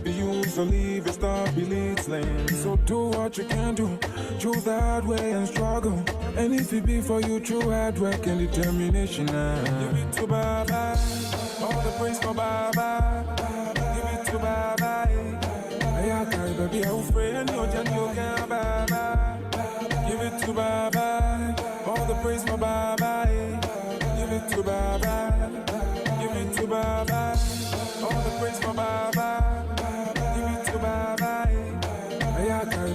Be used to leave it, stop elite lane. So do what you can do, choose that way and struggle. And if it be for you, true hard work and determination. Give it to Baba, all the praise for Baba. Give it to Baba. I can't baby, I'm friend, you're Baba. Give it to Baba, all the praise for Baba. Give it to Baba, give it to Baba, all the praise for Baba.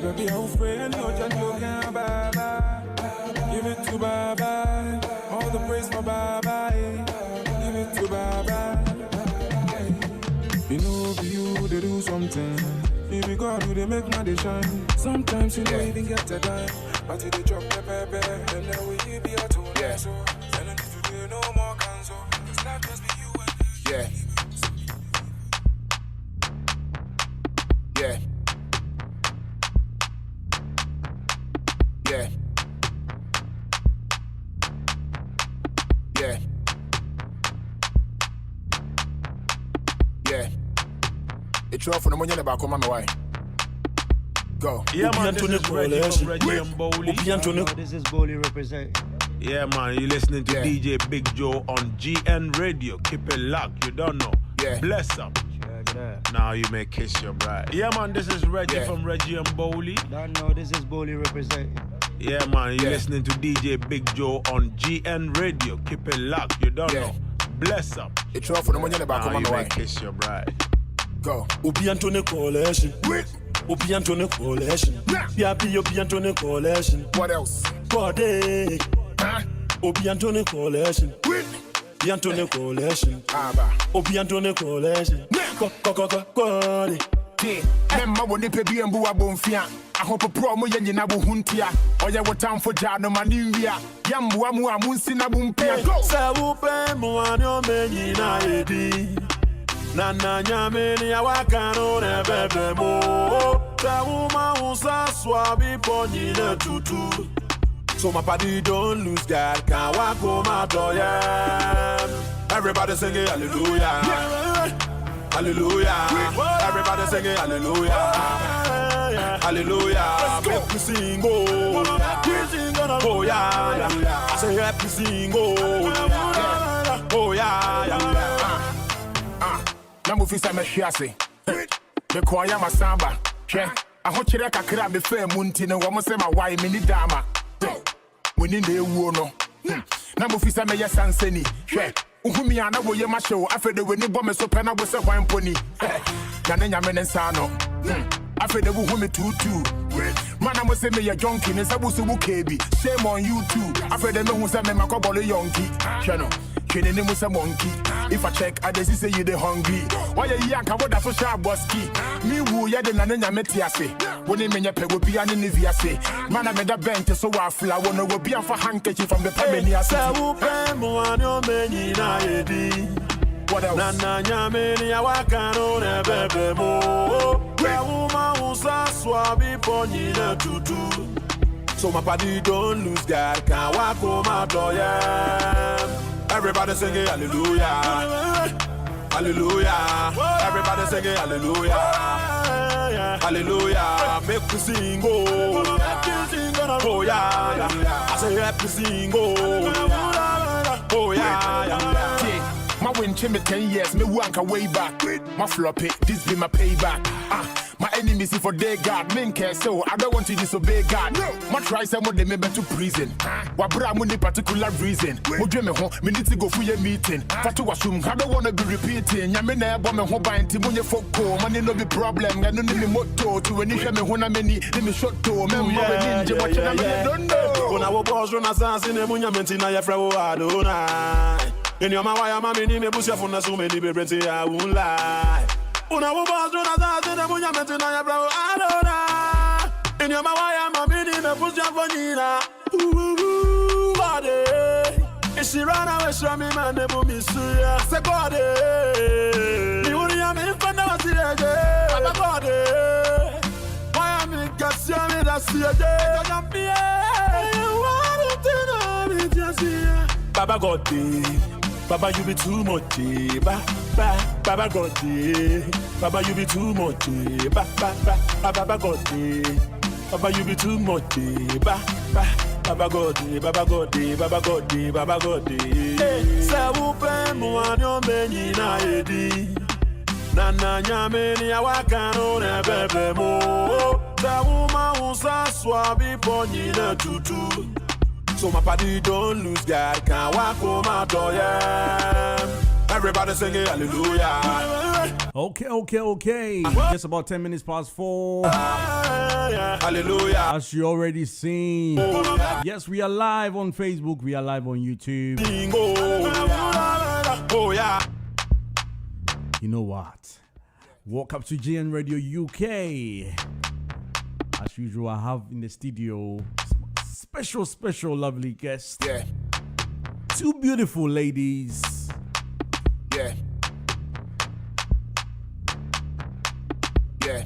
Baby, I'm friend, you're Baba. Give it to Baba, all the praise for Baba. Give it to Baba. You know, be you, they do something. Maybe God, do they make money shine? Sometimes you don't even get a dime. But you they drop the baby, and then we be a two. So, and I need to do no more cancel. It's not just be you and me. Yeah. Yeah. Yeah. Yeah. Yeah. It's all for the money about come on my way. Go. Yeah, man, this is Reggie from Reggie and Bowley. This is Bowley representing. Yeah, man, you're listening to DJ Big Joe on GN Radio. Keep it locked, you don't know. Yeah. Bless up. Now you may kiss your bride. Yeah, man, this is Reggie from Reggie and Bowley. Don't know, this is Bowley representing. Yeah, man, you're listening to DJ Big Joe on GN Radio. Keep it locked, you don't know. Bless up. It's all for the money about come on my my way. way. Kiss your bride. Go. Obi Antone Coalition. Obi Antone Coalition. Yapi Obi Antone Coalition. What else? Body. Obi Antone Coalition. Obi Antone Coalition. Obi Antone Coalition. Body. Emma woni pe bi embu abonfia. Ahopo pro mo yenyi na bo huntia. Oye wo time for jano manivia. Yambu amu amunsi na bumpia. Sa wo pe mo anyo menyi na edi. Nana nyameni ya wakano ne bebe mo. Sa wo ma unsa swabi ponyi ne tutu. So my body don't lose God, can't walk home out of everybody singing hallelujah, hallelujah. Everybody singing hallelujah, hallelujah. Make me sing, oh yeah. I say happy sing, oh yeah. Namu fisa me shiase. Me kwaya masamba. Che, aho chire kakra me fa munti ne wo mo se ma wai me ni dama. When in the war no. Namu fisa me yasanseni. Hwe, uhumi ana wo ye ma show afede we ni bomb so pena wo se hwan poni. Na nya me nsa no. Afede wo humi tutu. Man I must say me a junkie ne sabu su kebi. Shame on you too. Afede me hu se me makobolo yonki. Chano. Kene ne musa monkey. If I check, I just say you the hungry. Why you yank about that social boski? Me woo ya de nana metiase. When they mean your peg will be an inviase. Man, I made a bench so I fly. One will be a for handkerchief from the Pamania. What else? Nana nyameni ya wakano ne bebe mo. Uma usa swabi ponyi ne tutu. So my body don't lose God, can't walk home out of everybody singing hallelujah, hallelujah. Everybody singing hallelujah, hallelujah. Make me sing, oh yeah. I say happy sing, oh yeah. My win me 10 years, me wank way back. My floppy, this be my payback. My enemies see for their God, men care so I don't want to disobey God. No. My try some of them me to prison. Wabra money particular reason. Mo dream me home, me need to go for your meeting. Fatu wasum, I don't wanna be repeating. Ya me na bomb me home buying team money for go. Money no be problem. I don't need me motto to when you me hona many, let me shot to. Me ninja watching I don't know. When I was born run assassin e munya menti na ya frewo adona. In your mawaya mami ni me busia funa so many be brenti I won't lie. Una wo boss run assassin e munya menti na ya frewo adona. In your mawaya mami ni me busia fonina. Body. If she run away from me man ne bu mi suya. Say body. Ni uri ya me fanda wasirege. Baba body. Why am I gassia me da siege? Baba God Baba, you be too much, Baba God, Baba, you be too much, Baba God, Baba, you be too much, Baba God, Baba God, Baba God, Baba God. Say who pay mo anyo meni na edi, na nyameni awakano ne bebe mo. Say who ma unsa swabi ponyi na tutu. So my party don't lose God, can't walk home out everybody singing hallelujah. Okay. Just about 10 minutes past 4. Hallelujah. As you already seen. Yes, we are live on Facebook. We are live on YouTube. Oh yeah. You know what? Walk up to GN Radio UK. As usual, I have in the studio special lovely guest. Yeah. Two beautiful ladies. Yeah. Yeah.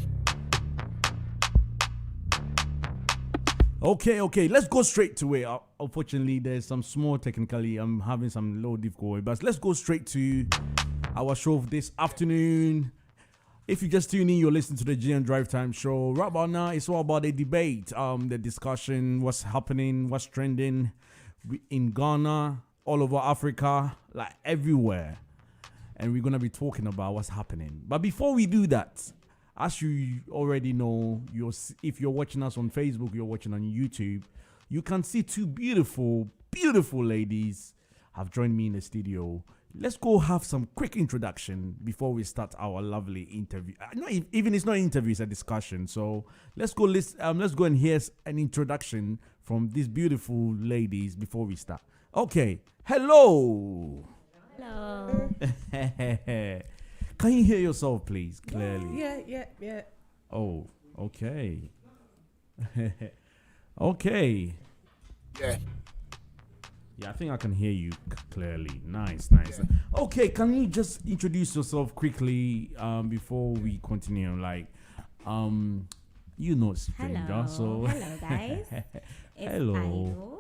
Okay. Let's go straight to it. Unfortunately, there's some small technically. I'm having some low difficulty, but let's go straight to our show this afternoon. If you just tune in, you're listening to the GN Drivetime Show. Right about now, it's all about the debate, the discussion, what's happening, what's trending in Ghana, all over Africa, like everywhere. And we're going to be talking about what's happening. But before we do that, as you already know, if you're watching us on Facebook, you're watching on YouTube, you can see two beautiful ladies have joined me in the studio. Let's go have some quick introduction before we start our lovely interview. It's not an interview, it's a discussion. So let's go and hear an introduction from these beautiful ladies before we start. Okay, hello. Hello. Can you hear yourself, please, clearly? Yeah. Oh, okay. Okay. Yeah. Yeah, I think I can hear you clearly. Nice. Okay, can you just introduce yourself quickly before we continue? Like, you know, stranger. Hello. So Hello, guys. It's hello. Aido.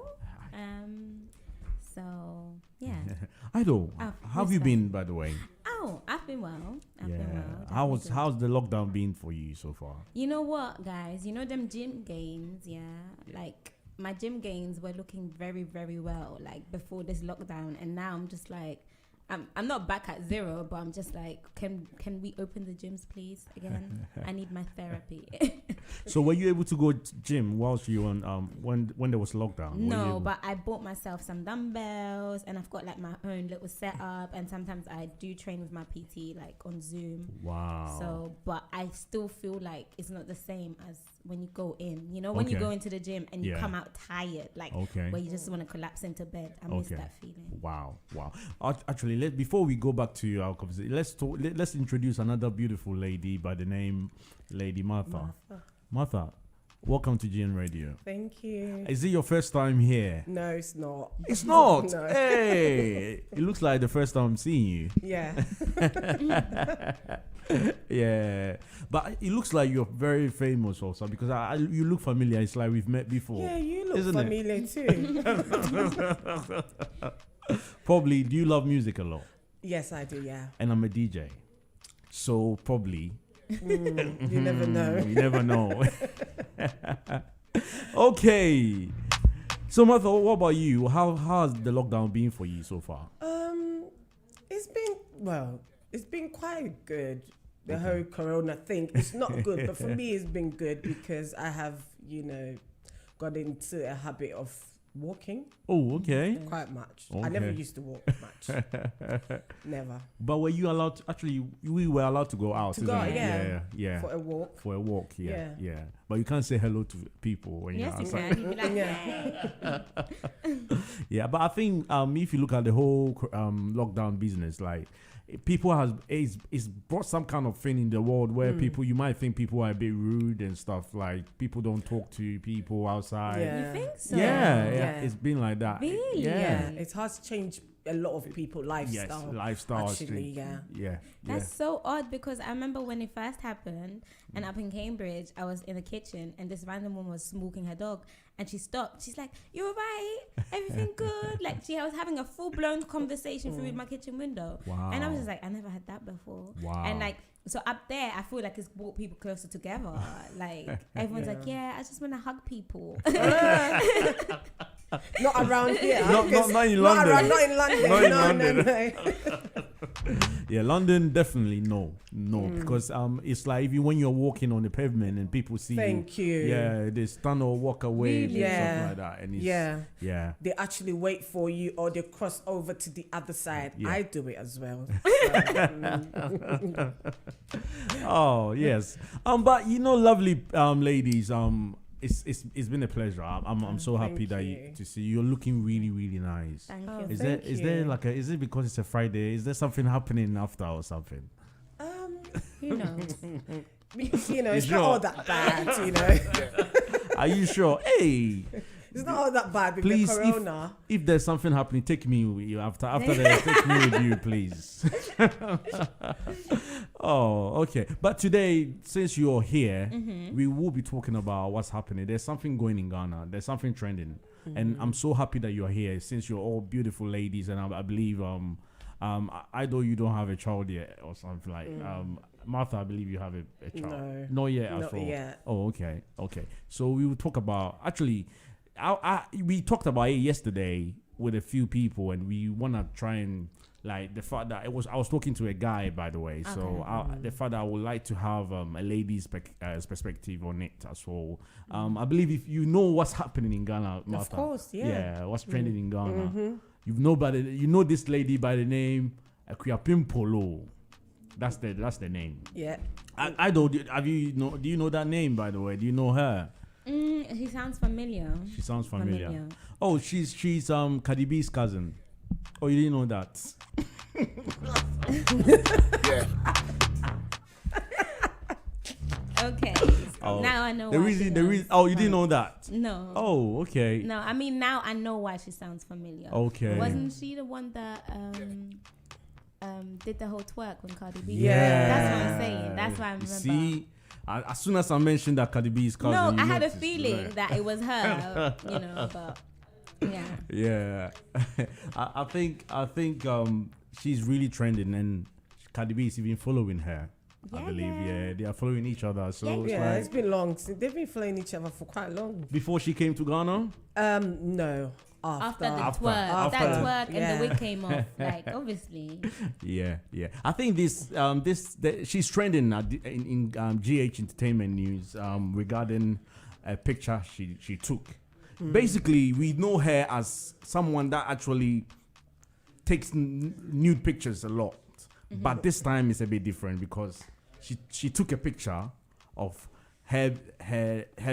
So yeah. Aido, Oh, how have you been, by the way? Oh, I've been well. I've been well. How's the lockdown been for you so far? You know what, guys? You know them gym gains, yeah? Like my gym gains were looking very, very well, like before this lockdown, and now I'm just like, I'm not back at zero, but I'm just like, can we open the gyms, please, again? I need my therapy. So were you able to go to gym whilst you on when there was lockdown? No, but I bought myself some dumbbells, and I've got like my own little setup, and sometimes I do train with my PT like on Zoom. Wow. So, but I still feel like it's not the same as when you go in. You know, when you go into the gym and you come out tired, like where you just want to collapse into bed. I miss that feeling. Wow. Actually, before we go back to our conversation, let's introduce another beautiful lady by the name Lady Martha. Martha, welcome to GN Radio. Thank you. Is it your first time here? No, it's not. It's not. No. Hey, it looks like the first time I'm seeing you. Yeah. Yeah, but it looks like you're very famous also because you look familiar. It's like we've met before. Yeah, you look isn't familiar too. Probably, do you love music a lot? Yes, I do, yeah. And I'm a DJ. So probably. You never know. You never know. Okay. So Martha, what about you? How has the lockdown been for you so far? It's been quite good. The whole corona thing, it's not good, but for me it's been good because I have, got into a habit of walking. Oh, okay. Quite much. Okay. I never used to walk much. Never. But were you allowed to, actually, we were allowed to go out, To go, yeah. For a walk. For a walk, yeah. But you can't say hello to people when you're outside. You can. Like, Yeah, but I think if you look at the whole lockdown business, like people it's brought some kind of thing in the world where you might think people are a bit rude and stuff, like people don't talk to people outside. Yeah. You think so? Yeah, it's been like that. Really? Yeah, it has changed a lot of people lifestyle. Yes, lifestyle. Actually, yeah. Yeah. That's so odd because I remember when it first happened and up in Cambridge, I was in the kitchen and this random woman was smoking her dog and she stopped. She's like, "You alright? Everything good?" Like I was having a full-blown conversation through my kitchen window. Wow. And I was just like, I never had that before. Wow. And like, so up there, I feel like it's brought people closer together. Like everyone's like, yeah, I just want to hug people. Not around here. Not in London. Not in London. Not in no, London. no. Yeah, London definitely no, because it's like even when you're walking on the pavement and people see Thank you. Yeah, they stand or walk away, Really? and Yeah. stuff like that, and it's, Yeah. They actually wait for you or they cross over to the other side. Yeah. I do it as well. Oh yes, but lovely ladies, it's been a pleasure. I'm so happy Thank you. to see you're looking really really nice. Thank Oh, you. Is thank there you. like is it because it's a Friday? Is there something happening after or something? You know. It's You not sure? all that bad, Are you sure? Hey, It's not all that bad with please, the corona. if there's something happening, take me with you after that. Take me with you, please. Oh, okay. But today, since you're here, we will be talking about what's happening. There's something going in Ghana. There's something trending, and I'm so happy that you're here. Since you're all beautiful ladies, and I believe I know you don't have a child yet or something like Martha, I believe you have a child. No. Not yet Not at all. yet. Oh, okay. So we will talk about actually. We talked about it yesterday with a few people, and we want to try and like the fact that I was talking to a guy, by the way. So the fact that I would like to have a lady's perspective on it as well. I believe if you know what's happening in Ghana, Martha, Of course, yeah. Yeah, what's trending in Ghana. You know this lady by the name Akuapim Polo. That's the name. Yeah. I don't. Do you know that name, by the way? Do you know her? He sounds familiar. She sounds familiar. Oh, she's Cardi B's cousin. Oh, you didn't know that? Yeah. Okay. Oh. Now I know The why reason. she The sounds reason. Oh, you didn't know that? No. Oh, okay. No, I mean now I know why she sounds familiar. Okay. Wasn't she the one that did the whole twerk when Cardi B? Yeah. That's what I'm saying. That's why I You remember. see, as soon as I mentioned that Cardi B's cousin, No, you I had a noticed, feeling right? that it was her. But yeah. Yeah, I think she's really trending, and Cardi B is even following her. I believe, they are following each other. So it's Yeah, like it's been long. They've been following each other for quite long. before she came to Ghana. No. After the After. twerk, that twerk Yeah. and the wig came off. Like obviously. Yeah. I think she's trending in GH Entertainment News regarding a picture she took. Basically, we know her as someone that actually takes nude pictures a lot, but this time it's a bit different because she took a picture of her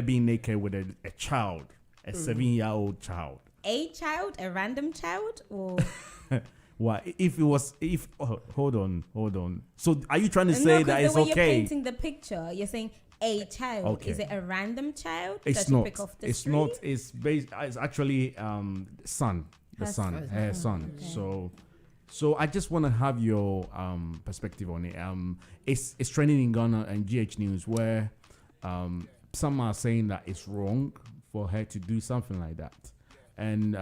being naked with a child, a 7-year-old child. A child, a random child, or Why? Hold on. So are you trying to no, say 'cause that the it's way you're okay? painting the picture, you're saying a child. Okay. Is it a random child? It's that you not. pick off the It's street? not. It's actually son. The Her son. son. Her son. Okay. So I just want to have your perspective on it. It's trending in Ghana and GH News where some are saying that it's wrong for her to do something like that, and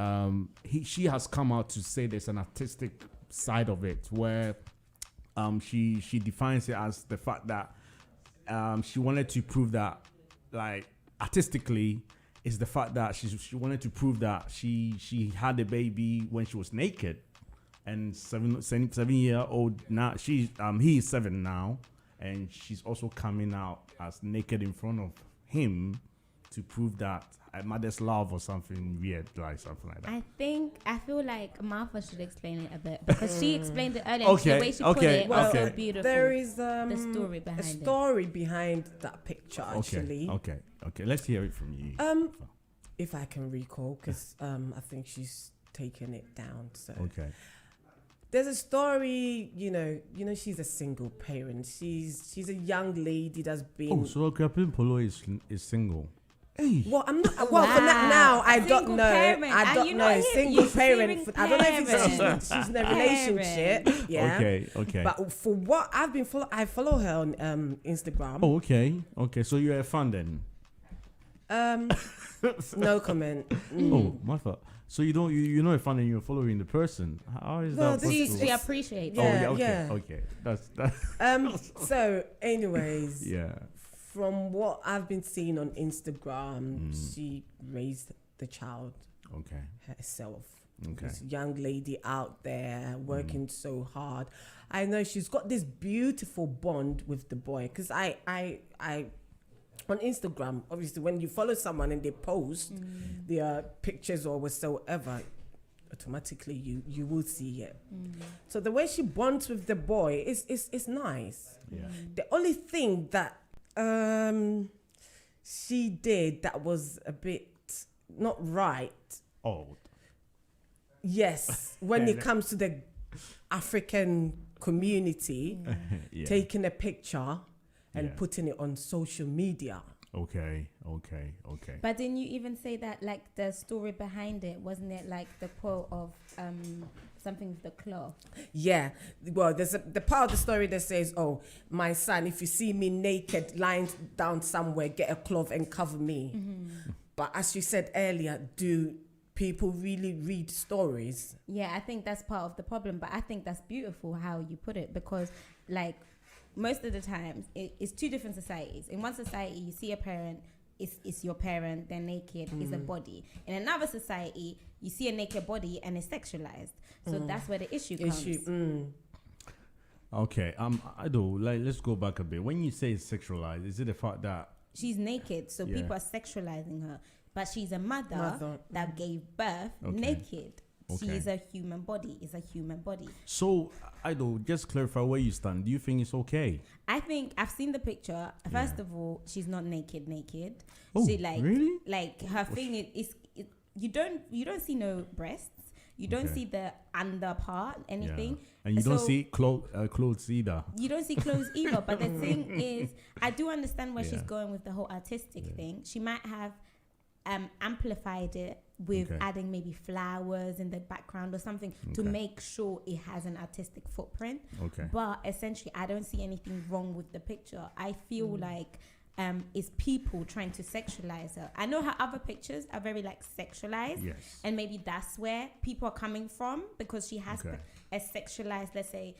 she has come out to say there's an artistic side of it where she defines it as the fact that she wanted to prove that, like, artistically, is the fact that she wanted to prove that she had a baby when she was naked, and 7-year-old now he is 7 now, and she's also coming out as naked in front of him to prove that a mother's love or something weird, like something like that. I feel like Martha should explain it a bit because she explained it earlier. Okay, And the way she put it was so okay. beautiful. There is the story behind a story behind that picture, actually. Okay. Let's hear it from you. If I can recall, because I think she's taken it down. So Okay. there's a story. You know, she's a single parent. She's a young lady that's been. Oh, so Krapin Polo is single. Hey. Well, I'm not. Well, for now, I don't know. I don't know. Single parent. I don't know if she's in a relationship. Yeah. Okay. But for what I've been I follow her on Instagram. Oh, okay. So you're a fan then? No comment. Oh, Martha. So you're not a fan and you're following the person. How is that possible? She appreciates. Okay. That's. So, anyways. Yeah. From what I've been seeing on Instagram, she raised the child herself. Okay. This young lady out there working so hard. I know she's got this beautiful bond with the boy because I on Instagram, obviously, when you follow someone and they post their pictures or whatsoever, automatically you will see it. So the way she bonds with the boy is nice. Yeah. The only thing that she did that was a bit not right. Oh. Yes, when it comes to the African community, taking a picture and putting it on social media. Okay. But didn't you even say that, like, the story behind it, wasn't it like the quote of something with the cloth? Yeah. Well, there's the part of the story that says, "Oh, my son, if you see me naked lying down somewhere, get a cloth and cover me." Mm-hmm. But as you said earlier, do people really read stories? Yeah, I think that's part of the problem. But I think that's beautiful how you put it, because, like, most of the times it's two different societies. In one society, you see a parent, it's your parent, they're naked, it's a body. In another society, you see a naked body and it's sexualized. So that's where the issue comes. Okay, let's go back a bit. When you say it's sexualized, is it the fact that she's naked, so people are sexualizing her, but she's a mother that gave birth naked. She is a human body. It's a human body. So, just clarify where you stand. Do you think it's okay? I think I've seen the picture. First of all, she's not naked. Oh, she really? Like her thing is you don't see no breasts. You don't see the under part, anything. Yeah. And you don't see clothes either. You don't see clothes either. But the thing is, I do understand where she's going with the whole artistic thing. She might have amplified it with adding maybe flowers in the background or something to make sure it has an artistic footprint. But essentially, I don't see anything wrong with the picture. I feel like it's people trying to sexualize her. I know her other pictures are very like sexualized, and maybe that's where people are coming from, because she has a sexualized, let's say,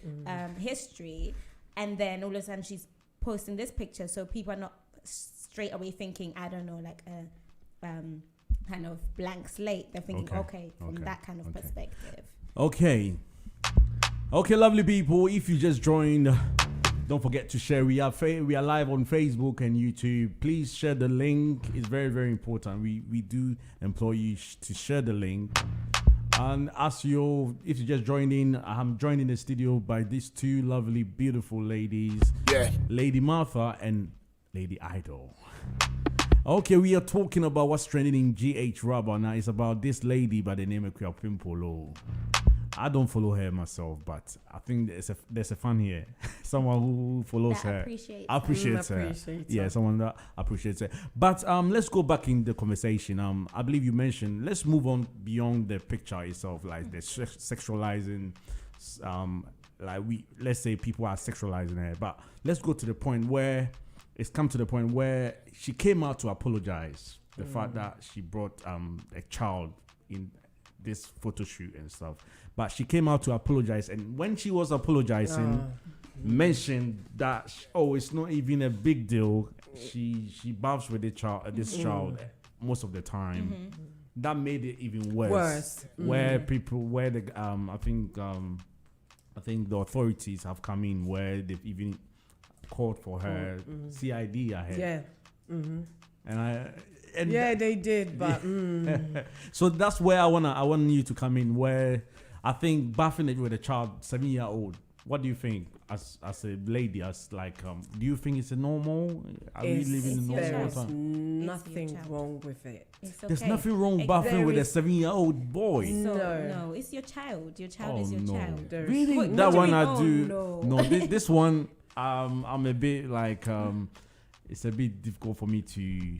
history, and then all of a sudden she's posting this picture, so people are not straight away thinking, I don't know, like a kind of blank slate. They're thinking, from that kind of perspective. Okay, lovely people. If you just joined, don't forget to share. We are live on Facebook and YouTube. Please share the link. It's very, very important. We do implore you to share the link. And if you just joined in, I'm joined in the studio by these two lovely, beautiful ladies. Yeah. Lady Martha and Lady Idol. Okay, we are talking about what's trending in GH Rubber. Now it's about this lady by the name of Pimpolo. I don't follow her myself, but I think there's a fan here. Someone who follows her. Appreciates her. Yeah, someone that appreciates her. But let's go back in the conversation. I believe you mentioned, let's move on beyond the picture itself, like the sexualizing. Let's say people are sexualizing her, but let's go to the point where it's come to the point where she came out to apologize. The fact that she brought a child in this photo shoot and stuff. But she came out to apologize. And when she was apologizing, mentioned that, it's not even a big deal. She baths with this child most of the time. That made it even worse. Where I think the authorities have come in, where they've even called for her CID ahead. And they did, but so that's where I want you to come in, where I think bathing it with a child, 7-year-old. What do you think, as a lady, do you think it's a normal? Are we living in normal There's time? nothing wrong with it. Okay. There's nothing wrong bathing with a 7-year-old boy. No, it's your child. Your child is your child. Really? That one I do. No, this one I'm a bit like it's a bit difficult for me to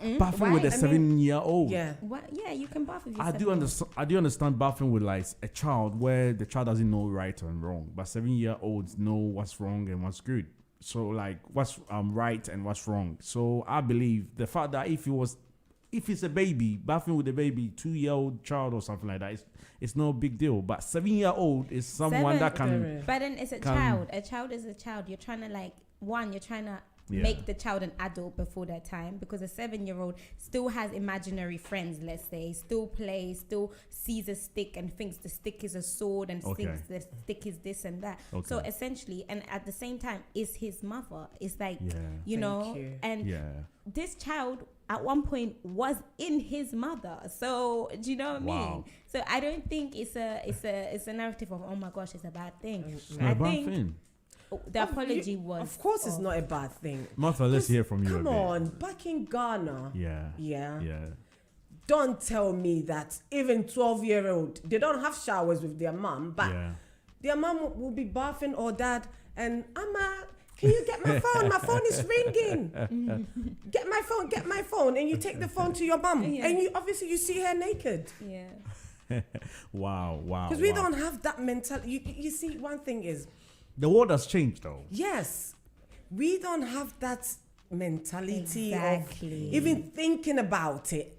Bathing with a 7-year-old. Yeah. What? Yeah, you can bath with I yourself. do understand. I do understand bathing with like a child where the child doesn't know right and wrong, but 7-year-olds know what's wrong and what's good. So like what's right and what's wrong. So I believe the fact that if it's a baby bathing with a baby 2-year-old child or something like that, it's no big deal. But 7-year-old is someone that can. But then it's a child. A child is a child. You're trying to you're trying to make the child an adult before their time, because a 7-year-old still has imaginary friends, let's say, still plays, still sees a stick and thinks the stick is a sword and thinks the stick is this and that. So essentially, and at the same time, is his mother. It's like, this child at one point was in his mother. So do you know what I mean? So I don't think it's a narrative of, oh my gosh, it's a bad thing. It's not a bad thing. The apology was. Of course, it's not a bad thing. Martha, let's hear from you. Come on, back in Ghana. Yeah. Don't tell me that even 12-year-old, they don't have showers with their mom, but their mom will be bathing or dad, and Amma, can you get my phone? My phone is ringing. Get my phone, and you take the phone to your mom, and you obviously you see her naked. Yeah. Wow. Because we don't have that mentality. You see, one thing is, the world has changed, though. yes, we don't have that mentality of even thinking about it,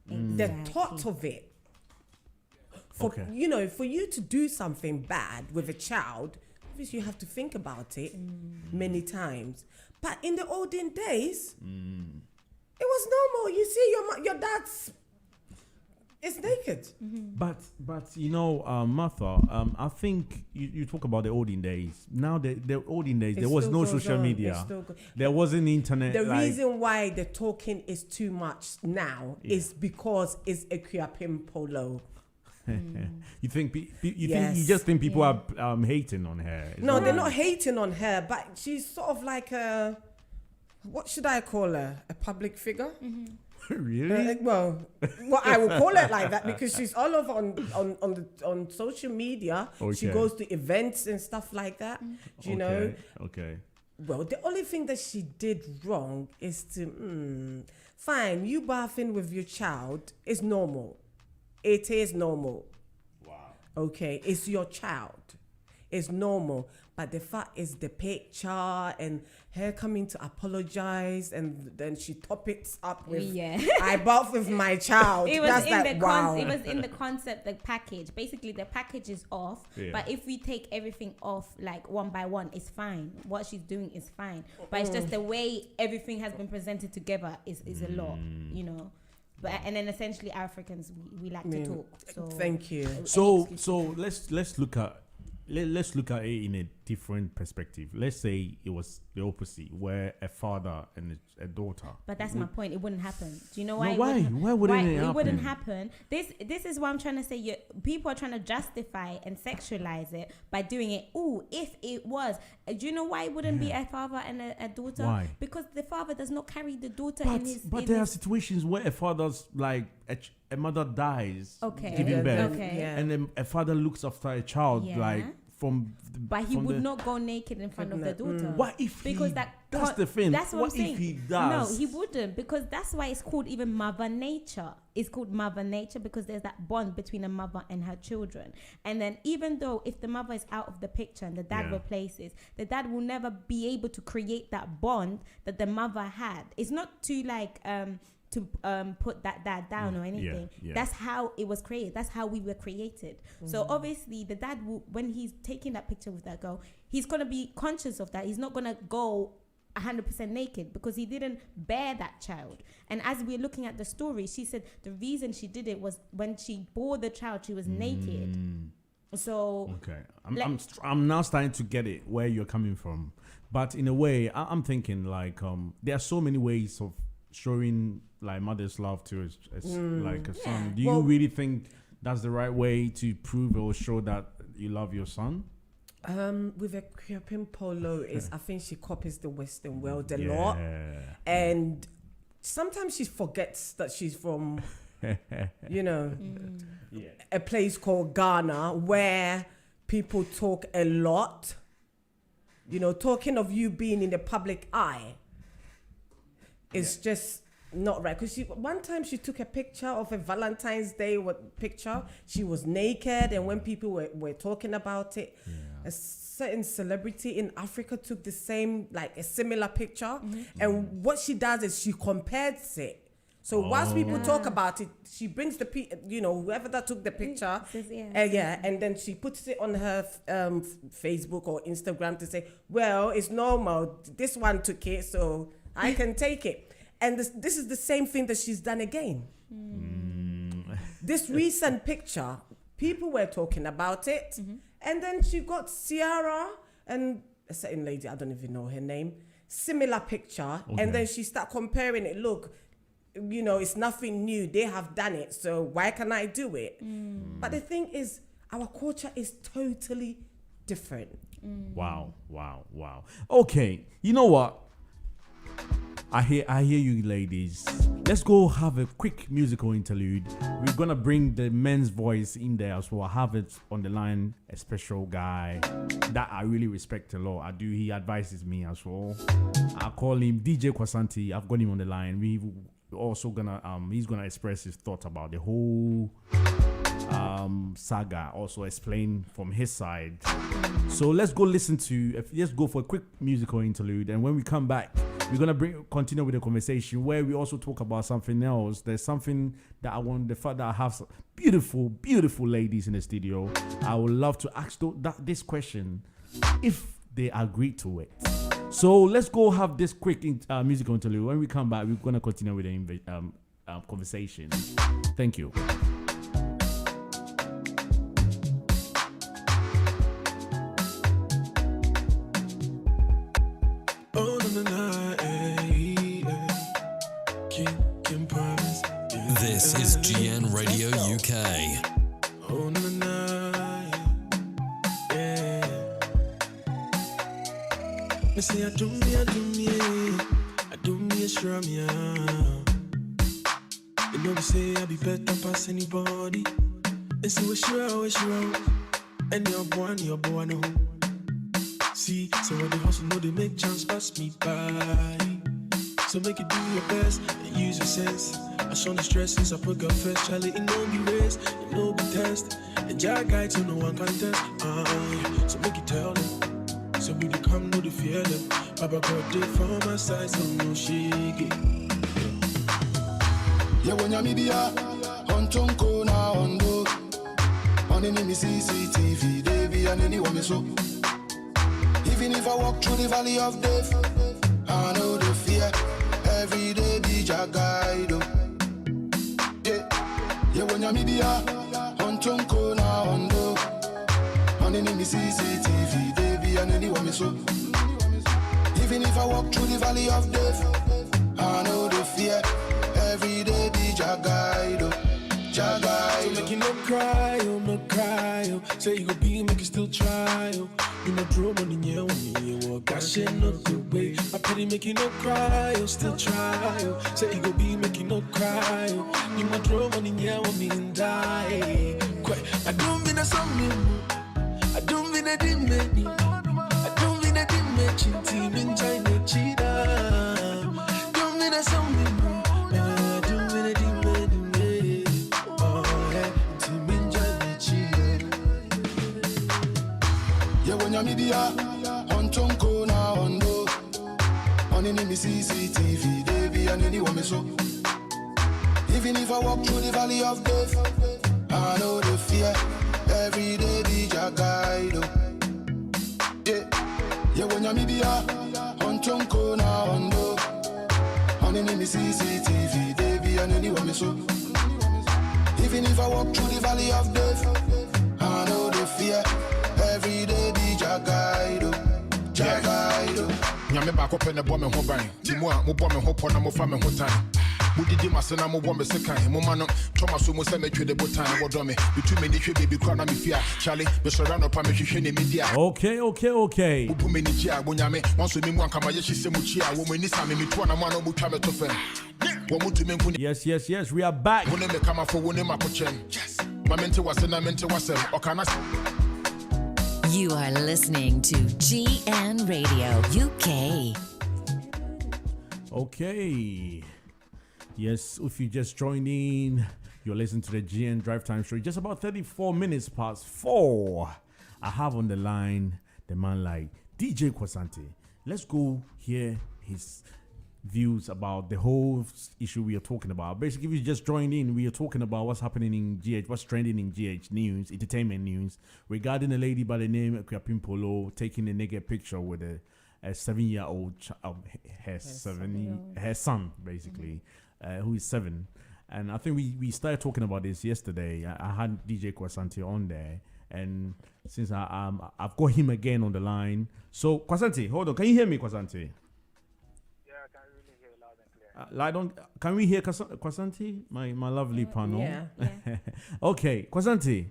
the thought of it. For you to do something bad with a child, obviously you have to think about it many times. But in the olden days, it was normal. You see your dad's is naked. But Martha, I think you talk about the olden days. Now the olden days, there was no social media. There wasn't internet. The reason why the talking is too much now is because it's a Equiapim polo. You think you just think people are hating on her? No, they're not hating on her, but she's sort of like a, what should I call her? A public figure? Really? Well, I will call it like that because she's all over on social media. She goes to events and stuff like that. Do you know? Okay. Well, the only thing that she did wrong is to fine. You bathing with your child is normal. It is normal. Wow. Okay, it's your child. It's normal. But the fact is the picture and her coming to apologize, and then she top it up with I bath with my child. It was That's in like, wow. It was in the concept, the package. Basically, the package is off. Yeah. But if we take everything off like one by one, it's fine. What she's doing is fine. But it's just the way everything has been presented together is a lot, you know. But and then essentially Africans we like to talk. So thank you. So let's look at it in a different perspective. Let's say it was the opposite, where a father and a daughter. But that's my point. It wouldn't happen. Do you know why? No, why? Why wouldn't it happen? It wouldn't happen. This is what I'm trying to say. People are trying to justify and sexualize it by doing it. Oh, if it was. Do you know why it wouldn't be a father and a daughter? Why? Because the father does not carry the daughter But, in his. but there are situations where a father's like a mother dies giving birth, and then a father looks after a child like from. But he would not go naked in front of the daughter. What if because that's the thing. That's what I'm saying. If he does? No, he wouldn't, because that's why it's called even Mother Nature. It's called Mother Nature because there's that bond between a mother and her children. And then even though if the mother is out of the picture and the dad replaces, the dad will never be able to create that bond that the mother had. It's not to like put that dad down or anything. That's how it was created. That's how we were created. So obviously the dad will, when he's taking that picture with that girl, he's going to be conscious of that. He's not going to go 100% naked because he didn't bear that child. And as we're looking at the story, she said the reason she did it was when she bore the child, she was naked. So okay, I'm now starting to get it where you're coming from. But in a way, I'm thinking like there are so many ways of showing like mother's love to like a son. Do you really think that's the right way to prove or show that you love your son? With a Creopin Polo is I think she copies the Western world a lot, and sometimes she forgets that she's from a place called Ghana where people talk a lot. Talking of you being in the public eye, it's just not right. Because one time she took a picture of a Valentine's Day picture. She was naked, and when people were talking about it, a certain celebrity in Africa took the same, like a similar picture. And what she does is she compares it. So whilst people talk about it, she brings whoever that took the picture, and then she puts it on her Facebook or Instagram to say, well, it's normal. This one took it, so I can take it. And this is the same thing that she's done again. This recent picture, people were talking about it, and then she got Ciara and a certain lady, I don't even know her name, similar picture, and then she start comparing it. Look, it's nothing new. They have done it, so why can I do it? But the thing is, our culture is totally different. Wow. Okay, you know what? I hear you, ladies. Let's go have a quick musical interlude. We're gonna bring the men's voice in there as well. I have it on the line, a special guy that I really respect a lot. He advises me as well. I call him DJ Kwasanti. I've got him on the line. We also gonna he's gonna express his thoughts about the whole saga, also explain from his side. So let's go for a quick musical interlude, and when we come back, we're gonna continue with the conversation where we also talk about something else. There's something that the fact that I have some beautiful, beautiful ladies in the studio. I would love to ask this question if they agree to it. So let's go have this quick musical interlude. When we come back, we're gonna continue with the conversation. Thank you. This is GN Radio UK. Oh, na, na, yeah. Me say I do me, sure me, You know we say I be better past anybody. And so we sure, and your boy, no. See, so when they hustle, know they make chance pass me by. So make it do your best and use your sense. I show the stresses, I put God first. Charlie, it no be race, it no be test. And your guide to no one contest. So make it tell them. So we do come, know the fear them. Papa God did for my side, so no shake. Yeah, when you're media, on Tonko na ondo. On any CCTV, they be and anyone me so. Even if I walk through the valley of death, I know the fear. Every day be your guide. Yeah, when you're media, on Tonko na ondo. On any CCTV, they be and anyone me so. Even if I walk through the valley of death, I know the fear. Every day be your guide. So make you no cry, Say you go be, make you still try, You know, draw money, yeah, when you walk, that shit no good way. I pity make you no cry, still try, Say you go be, make you no cry, You know, draw money, yeah, when me die. I don't mean a song, I don't mean a dimmy, I don't mean a dimmy, team in China, cheetah. Don't mean a song, media, on Tonko na ondo. On any CCTV, they be and anyone me so. Even if I walk through the valley of death, I know the fear. Every day be your guide. Yeah, when you're media, on Tonko na ondo. On any CCTV, they be and anyone me so. Even if I walk through the valley of death, I know the fear. Every day be your guide. Nyame back up in the bomb and hobby. Timua, mo bomb and hop on a mo family whole time. Would my son, mo bomb a second, Momano, Thomas almost sent me to the botan, what dummy. Between me, baby, crown me fear. Charlie, the surround of permission in media. Okay. Upu mini chia, Bunyame, once we want Kamayashi Semuchia, woman is having me to an amount of Muchame to fan. Yes, we are back. When they come up for winning my coaching. Yes, my mentor was in a mentor was or can I? You are listening to GN Radio UK. Okay. Yes, if you just joined in, you're listening to the GN Drive Time Show. Just about 34 minutes past 4. I have on the line the man like DJ Kwasante. Let's go hear his views about the whole issue we are talking about. Basically, if you just joined in, we are talking about what's happening in GH, what's trending in GH news, entertainment news, regarding a lady by the name of Kwapin Polo taking a naked picture with a 7-year-old her son, basically. Who is 7. And I think we started talking about this yesterday. I had DJ Kwasante on there, and since I've got him again on the line. So Kwasante, hold on, can you hear me, Kwasante? Yeah, I can really hear loud and clear. Can we hear Kwasante, my lovely panel? Yeah. Okay, Kwasante.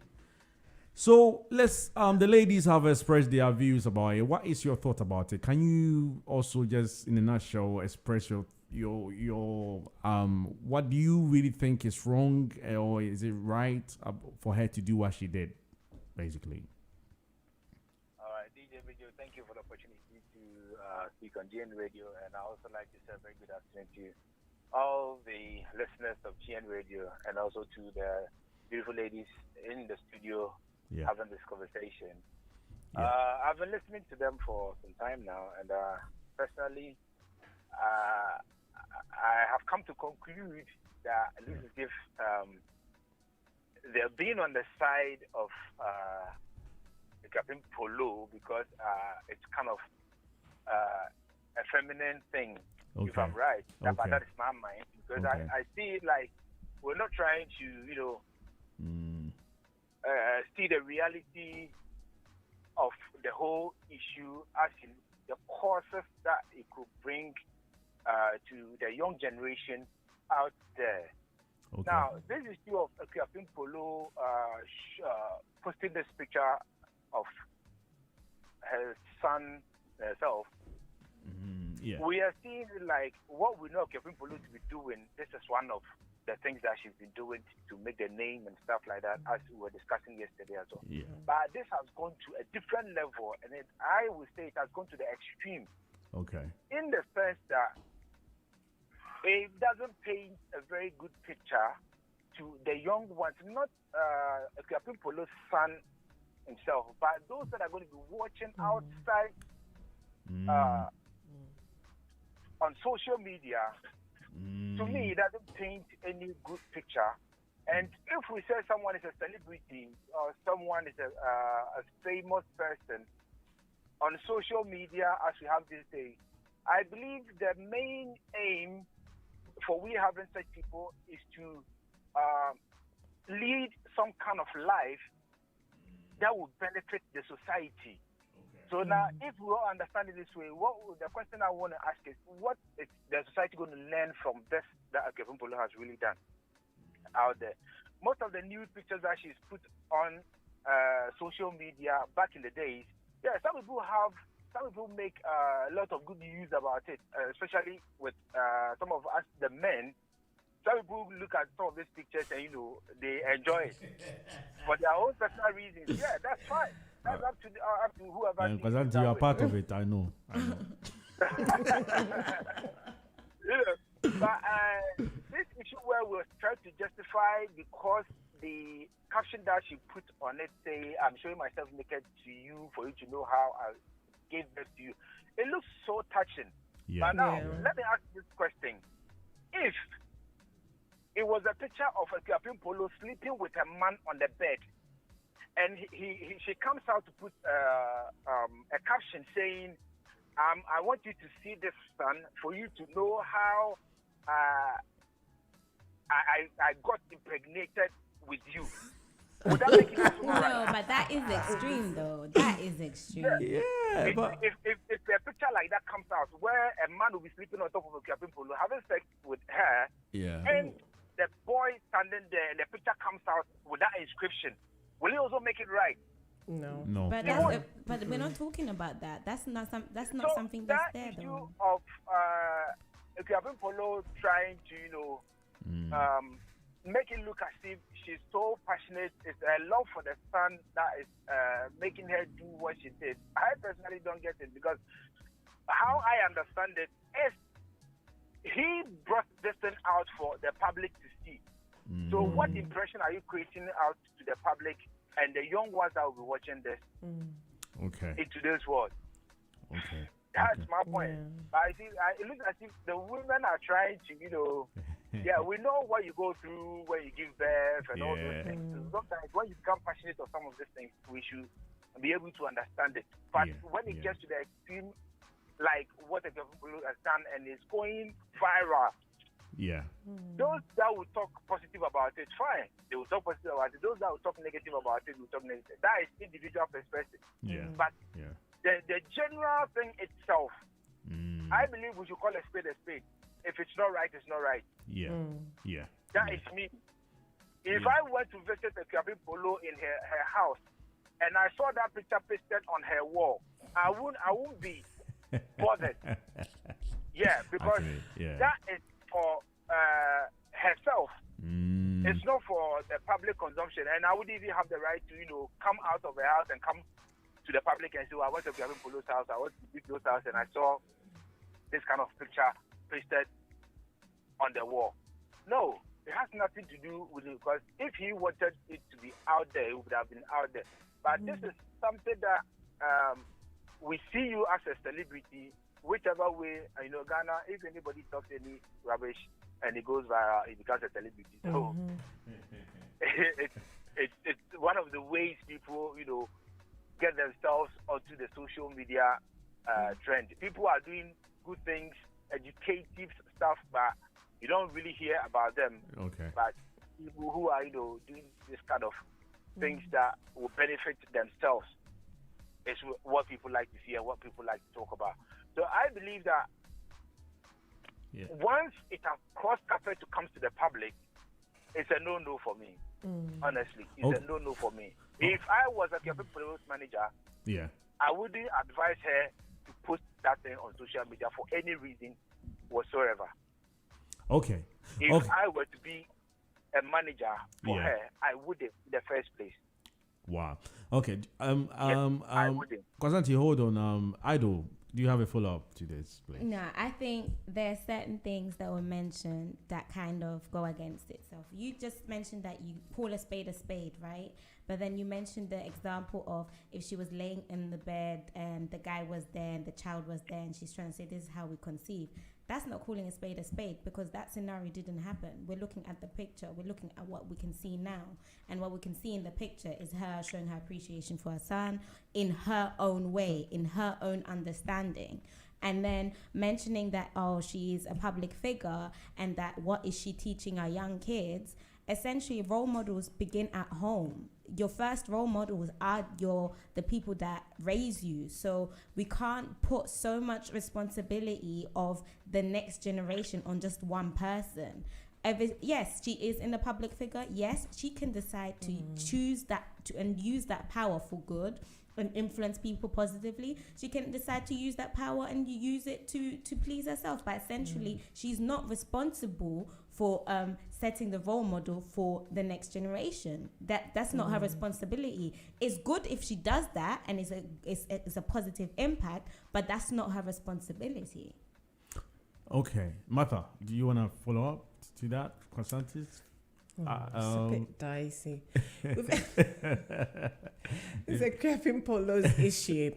So let's the ladies have expressed their views about it. What is your thought about it? Can you also just in a nutshell express your what do you really think is wrong, or is it right for her to do what she did, basically? All right, DJ BIGJOE, thank you for the opportunity to speak on GN Radio, and I also like to say a very good afternoon to all the listeners of GN Radio, and also to the beautiful ladies in the studio having this conversation. I've been listening to them for some time now, and personally, I have come to conclude that this is if they're being on the side of the Kwapin Polo because it's kind of a feminine thing, if I'm right. But that is my mind, because I see it like we're not trying to, see the reality of the whole issue as in the causes that it could bring to the young generation out there. Now, this issue of Kwapin Polo posting this picture of her son herself, we are seeing like what we know Kwapin Polo to be doing. This is one of the things that she's been doing to make the name and stuff like that, as we were discussing yesterday as well. But this has gone to a different level, and I would say it has gone to the extreme. In the sense that it doesn't paint a very good picture to the young ones, not Kwapin Polo's son himself, but those that are going to be watching outside on social media. To me, it doesn't paint any good picture. And if we say someone is a celebrity or someone is a famous person on social media, as we have these days, I believe the main aim for we having such people is to lead some kind of life that will benefit the society. So now, if we all understand it this way, the question I want to ask is, what is the society going to learn from this that Kwapin Polo has really done out there? Most of the new pictures that she's put on social media back in the days, some people make a lot of good use about it, especially with some of us, the men. Some people look at some of these pictures and, they enjoy it. For their own personal reasons, that's fine. That's up to whoever. Because you are part of it, I know. But this issue where we're trying to justify because the caption that she put on it say, "I'm showing myself naked to you for you to know how I gave birth to you." It looks so touching. But now, let me ask this question: if it was a picture of a Kwapin Polo sleeping with a man on the bed, and she comes out to put a caption saying, "I want you to see this son for you to know how I got impregnated with you." Would that make it right? No, but that is extreme, though. That is extreme. But if a picture like that comes out, where a man will be sleeping on top of a Kwapin Polo, having sex with her, and the boy standing there, and the picture comes out with that inscription, will it also make it right? No. But we're not talking about that. That's not something that's there, though. Of Kwapin Polo trying to, make it look as if she's so passionate. It's a love for the son that is making her do what she did. I personally don't get it, because how I understand it is he brought this thing out for the public to see. So what impression are you creating out to the public and the young ones that will be watching this in today's world? Okay. That's my point. I think it looks as if the women are trying to, we know what you go through when you give birth and all those things. So sometimes when you become passionate of some of these things, we should be able to understand it. But when it gets to the extreme, like what the government has done and is going viral, those that will talk positive about it, fine. They will talk positive about it. Those that will talk negative about it will talk negative. That is individual perspective. But the general thing itself, I believe we should call a spade a spade. If it's not right, it's not right. That is me. If I went to visit a Kiabi Polo in her house and I saw that picture pasted on her wall, I won't be bothered. Because that is for herself. It's not for the public consumption. And I wouldn't even have the right to, come out of her house and come to the public and say, I went to Kiabi Polo's house, I went to BIGJOE's house, and I saw this kind of picture pasted on the wall. No, it has nothing to do with it, because if he wanted it to be out there, it would have been out there. But this is something that we see you as a celebrity, whichever way, Ghana, if anybody talks any rubbish and it goes viral, it becomes a celebrity. So it's one of the ways people, get themselves onto the social media trend. People are doing good things, educative stuff, but you don't really hear about them. But people who are, doing this kind of things that will benefit themselves is what people like to see and what people like to talk about. So I believe that once it has crossed carpet to come to the public, it's a no-no for me. Honestly, it's a no-no for me. If I was a Kiabi Polo's manager, I wouldn't advise her to post that thing on social media for any reason whatsoever. If I were to be a manager for her, I wouldn't in the first place. Wow. Okay. I wouldn't. Kwasanti, hold on. Idol, do you have a follow-up to this, please? No, I think there are certain things that were mentioned that kind of go against itself. You just mentioned that you call a spade, right? But then you mentioned the example of if she was laying in the bed and the guy was there and the child was there and she's trying to say, this is how we conceive. That's not calling a spade because that scenario didn't happen. We're looking at the picture. We're looking at what we can see now. And what we can see in the picture is her showing her appreciation for her son in her own way, in her own understanding. And then mentioning that, she is a public figure and that what is she teaching our young kids? Essentially, role models begin at home. Your first role models are the people that raise you. So we can't put so much responsibility of the next generation on just one person. Yes, she is in a public figure. Yes, she can decide to choose that and use that power for good and influence people positively. She can decide to use that power and use it to please herself. But essentially, she's not responsible for setting the role model for the next generation. That's not her responsibility. It's good if she does that and it's a positive impact, but that's not her responsibility. Okay. Martha, do you want to follow up to that, Constantis? It's a bit dicey. It's a Kiabi Polo's issue.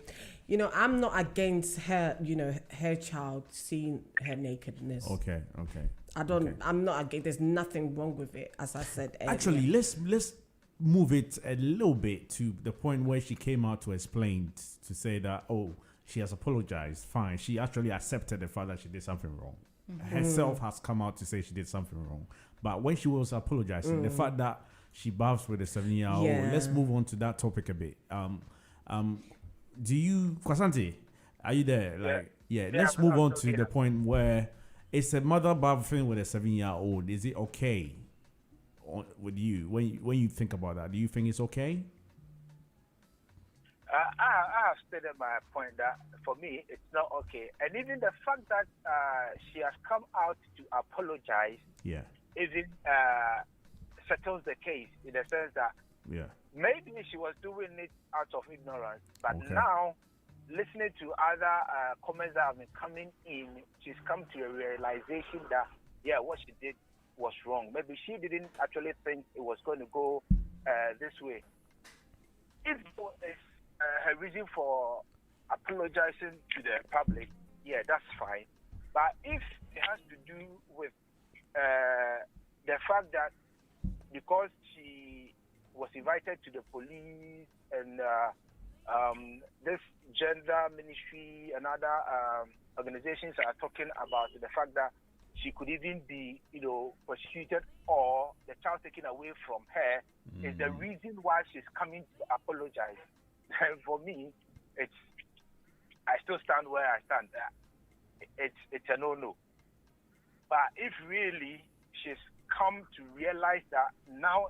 I'm not against her, her child seeing her nakedness. Okay. I'm not against, there's nothing wrong with it, as I said earlier. Actually, let's move it a little bit to the point where she came out to explain, to say that, she has apologized. Fine. She actually accepted the fact that she did something wrong. Herself has come out to say she did something wrong. But when she was apologizing, the fact that she baths with a 7-year-old, let's move on to that topic a bit. Do you, Kwasanti, are you there? Let's move on to the point where it's a mother bathing with a 7-year-old. Is it okay with you when you think about that? Do you think it's okay? I have stated my point that for me it's not okay, and even the fact that she has come out to apologize, even settles the case in the sense that maybe she was doing it out of ignorance, but now listening to other comments that have been coming in, she's come to a realization that yeah, what she did was wrong. Maybe she didn't actually think it was going to go this way. If it's her reason for apologizing to the public, yeah, that's fine. But if it has to do with the fact that because she was invited to the police and this gender ministry and other organizations are talking about the fact that she could even be, prosecuted or the child taken away from her is the reason why she's coming to apologize. And for me, I still stand where I stand. It's a no-no. But if really she's come to realize that now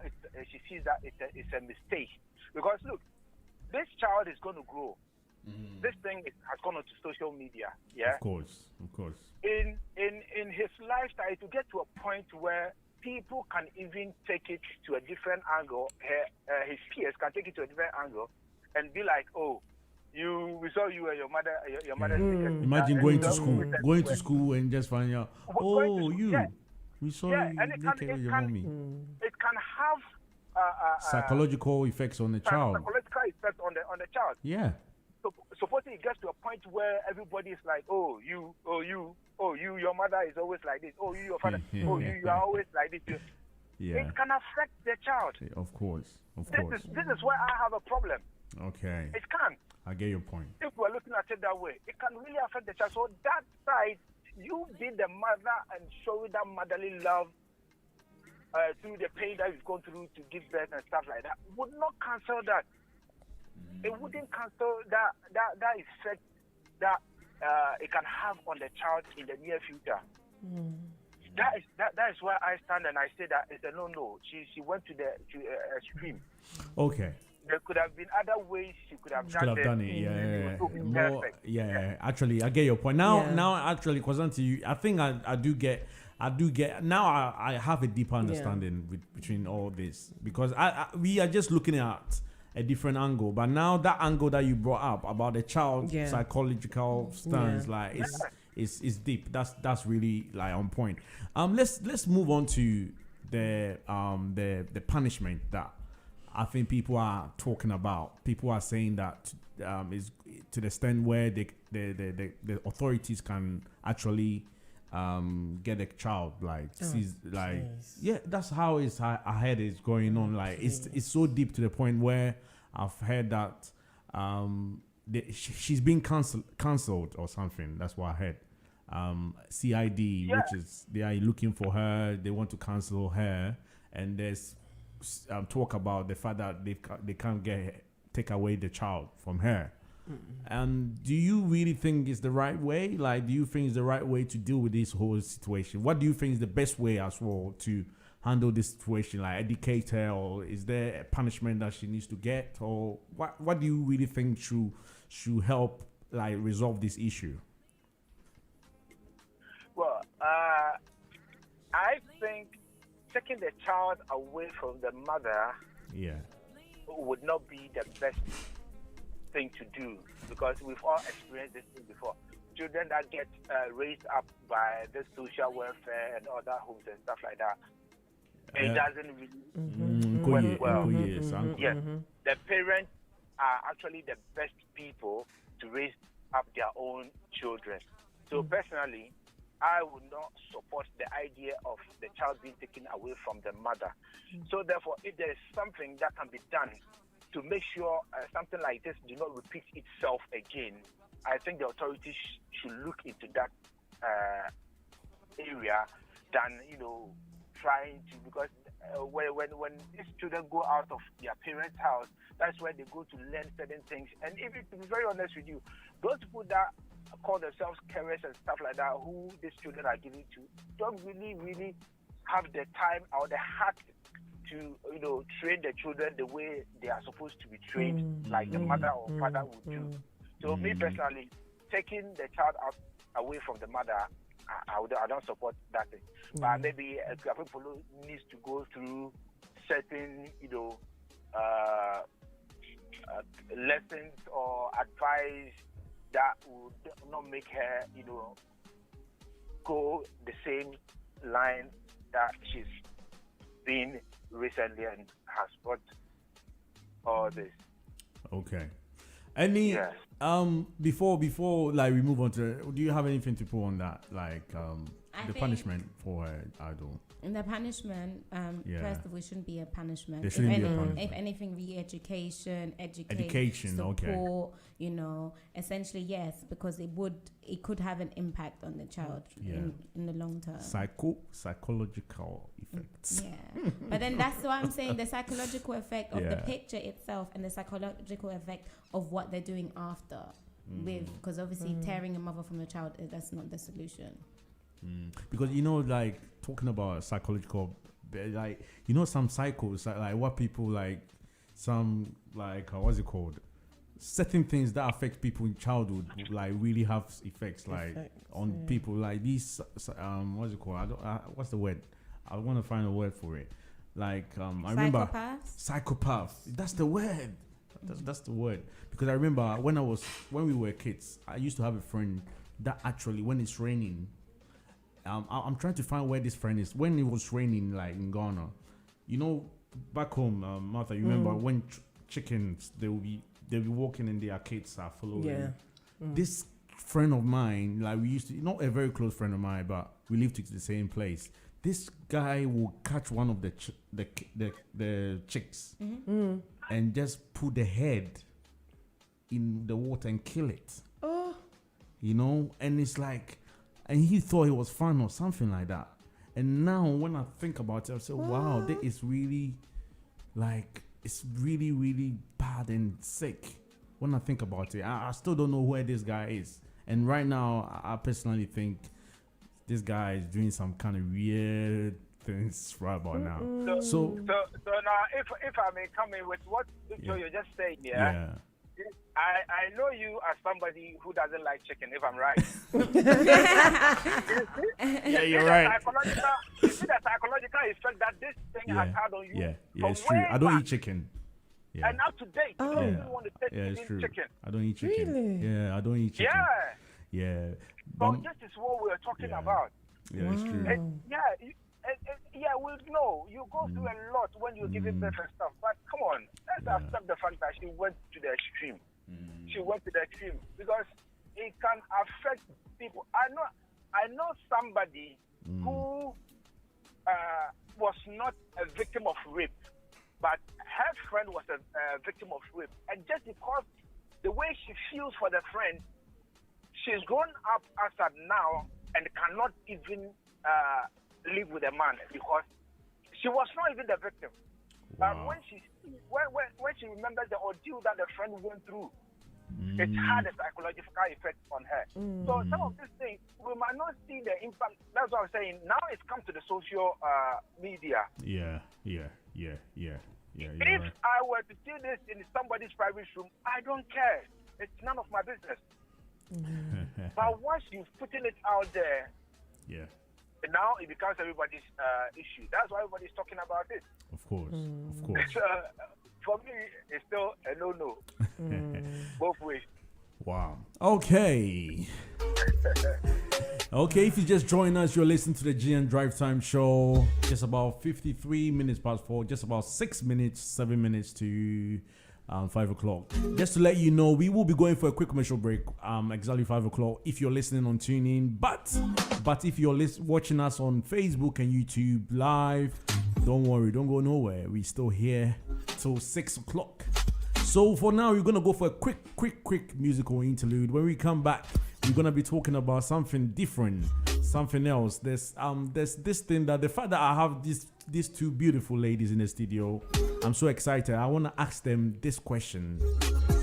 she sees that it's a mistake, because look, this child is going to grow. This thing has gone onto social media. Yeah, of course. In his lifestyle, to get to a point where people can even take it to a different angle, his peers can take it to a different angle, and be like, "Oh, we saw you and your mother. Your mother." Imagine going to school and just find out, we saw you naked with your mommy. It can have psychological effects on the child. Psychological effects on the child. Yeah. So supposing it gets to a point where everybody is like, your mother is always like this. Oh, you, your father. You are always like this. Yeah. It can affect the child. Of course. This is where I have a problem. Okay. It can. I get your point. If we're looking at it that way, it can really affect the child. So that side, you being the mother and showing that motherly love through the pain that you've gone through to give birth and stuff like that, would not cancel that. It wouldn't cancel that effect that it can have on the child in the near future. That is why I stand and I say that it's a no. She went to extreme. Okay. There could have been other ways she could have done it. Yeah. Actually, I get your point. Now, actually, because I think I do get. Now I have a deeper understanding between all this, because we are just looking at a different angle. But now that angle that you brought up about the child psychological stance, it's deep. That's really like on point. Let's move on to the punishment that I think people are talking about. People are saying that is to the extent where the authorities can actually get a child that's how it's ahead is going on. Like it's so deep to the point where I've heard that she's being cancelled or something. That's what I heard. CID, which is they are looking for her. They want to cancel her, and there's talk about the fact that they can't take away the child from her. And do you really think it's the right way? Like, do you think it's the right way to deal with this whole situation? What do you think is the best way as well to handle this situation? Like, educate her, or is there a punishment that she needs to get, or what do you really think should help like resolve this issue? Well, I think taking the child away from the mother would not be the best thing to do, because we've all experienced this thing before. Children that get raised up by the social welfare and other homes and stuff like that, it doesn't really work well. Yes, the parents are actually the best people to raise up their own children. So personally, I would not support the idea of the child being taken away from the mother. So therefore, if there is something that can be done to make sure something like this do not repeat itself again, I think the authorities should look into that area than trying to, because when these children go out of their parents' house, that's where they go to learn certain things. And even to be very honest with you, those people that call themselves carers and stuff like that, who these children are given to, don't really have the time or the heart to train the children the way they are supposed to be trained, like the mother or father would do. So me personally, taking the child away from the mother, I don't support that thing. But maybe people needs to go through certain lessons or advice that would not make her go the same line that she's been recently and has brought all this. Okay. Any before like we move on to, do you have anything to put on that, like the punishment for idol? In the punishment, first of all, it shouldn't be a punishment. There shouldn't be a punishment. If anything, re-education, education, support, you know, essentially, yes, because it could have an impact on the child in the long term. Psychological effects. Yeah. But then that's what I'm saying, the psychological effect of the picture itself and the psychological effect of what they're doing after. Because obviously tearing a mother from the child, that's not the solution. Because, you know, like talking about psychological, like, you know, some cycles, like what people like, some like what's it called, certain things that affect people in childhood, like really have effects on people, like these what's it called, what's the word, I want to find a word for it, like I remember psychopath, that's the word, that's the word. Because I remember when we were kids, I used to have a friend that actually, when it's raining, I'm trying to find where this friend is. When it was raining, like in Ghana, you know, back home, Martha, you remember when chickens, they'll be walking and their kids are following. Yeah. This friend of mine, like we used to, not a very close friend of mine, but we lived in the same place. This guy will catch one of the chicks and just put the head in the water and kill it. Oh. You know, and it's like, and he thought it was fun or something like that. And now when I think about it, I say, wow, that is really, like, it's really, really bad and sick. When I think about it, I still don't know where this guy is. And right now, I personally think this guy is doing some kind of weird things right about now. So now, if I may come in with what you're just saying, I know you as somebody who doesn't like chicken, if I'm right. Yeah, you're right. You see the psychological effect that this thing has had on you? Yeah, it's true. I don't eat chicken. Yeah. And up to date, you don't even want to take chicken. I don't eat chicken. Really? Yeah, I don't eat chicken. Yeah. So this is what we're talking about. Yeah, it's true. We know you go through a lot when you're giving birth and stuff. But come on, let's accept the fact that she went to the extreme. She went to the extreme because it can affect people. I know somebody who was not a victim of rape, but her friend was a victim of rape, and just because the way she feels for the friend, she's grown up as of now and cannot even live with a man because she was not even the victim. But when she remembers the ordeal that the friend went through, it had a psychological effect on her. So some of these things, we might not see the impact. That's what I'm saying. Now it's come to the social media. Yeah. If I were to see this in somebody's private room, I don't care. It's none of my business. But once you've put it out there, now it becomes everybody's issue. That's why everybody's talking about it. Of course. For me, it's still a no-no. Both ways. Wow. Okay, if you just join us, you're listening to the GN Drivetime Show. Just about 53 minutes past 4. Just about 7 minutes to 5 o'clock. Just to let you know, we will be going for a quick commercial break. Exactly 5 o'clock. If you're listening on TuneIn, but if you're watching us on Facebook and YouTube live, don't worry, don't go nowhere. We're still here till 6 o'clock. So for now, we're gonna go for a quick musical interlude. When we come back, we're gonna be talking about something different, something else. There's this thing, that the fact that I have these two beautiful ladies in the studio, I'm so excited. I want to ask them this question.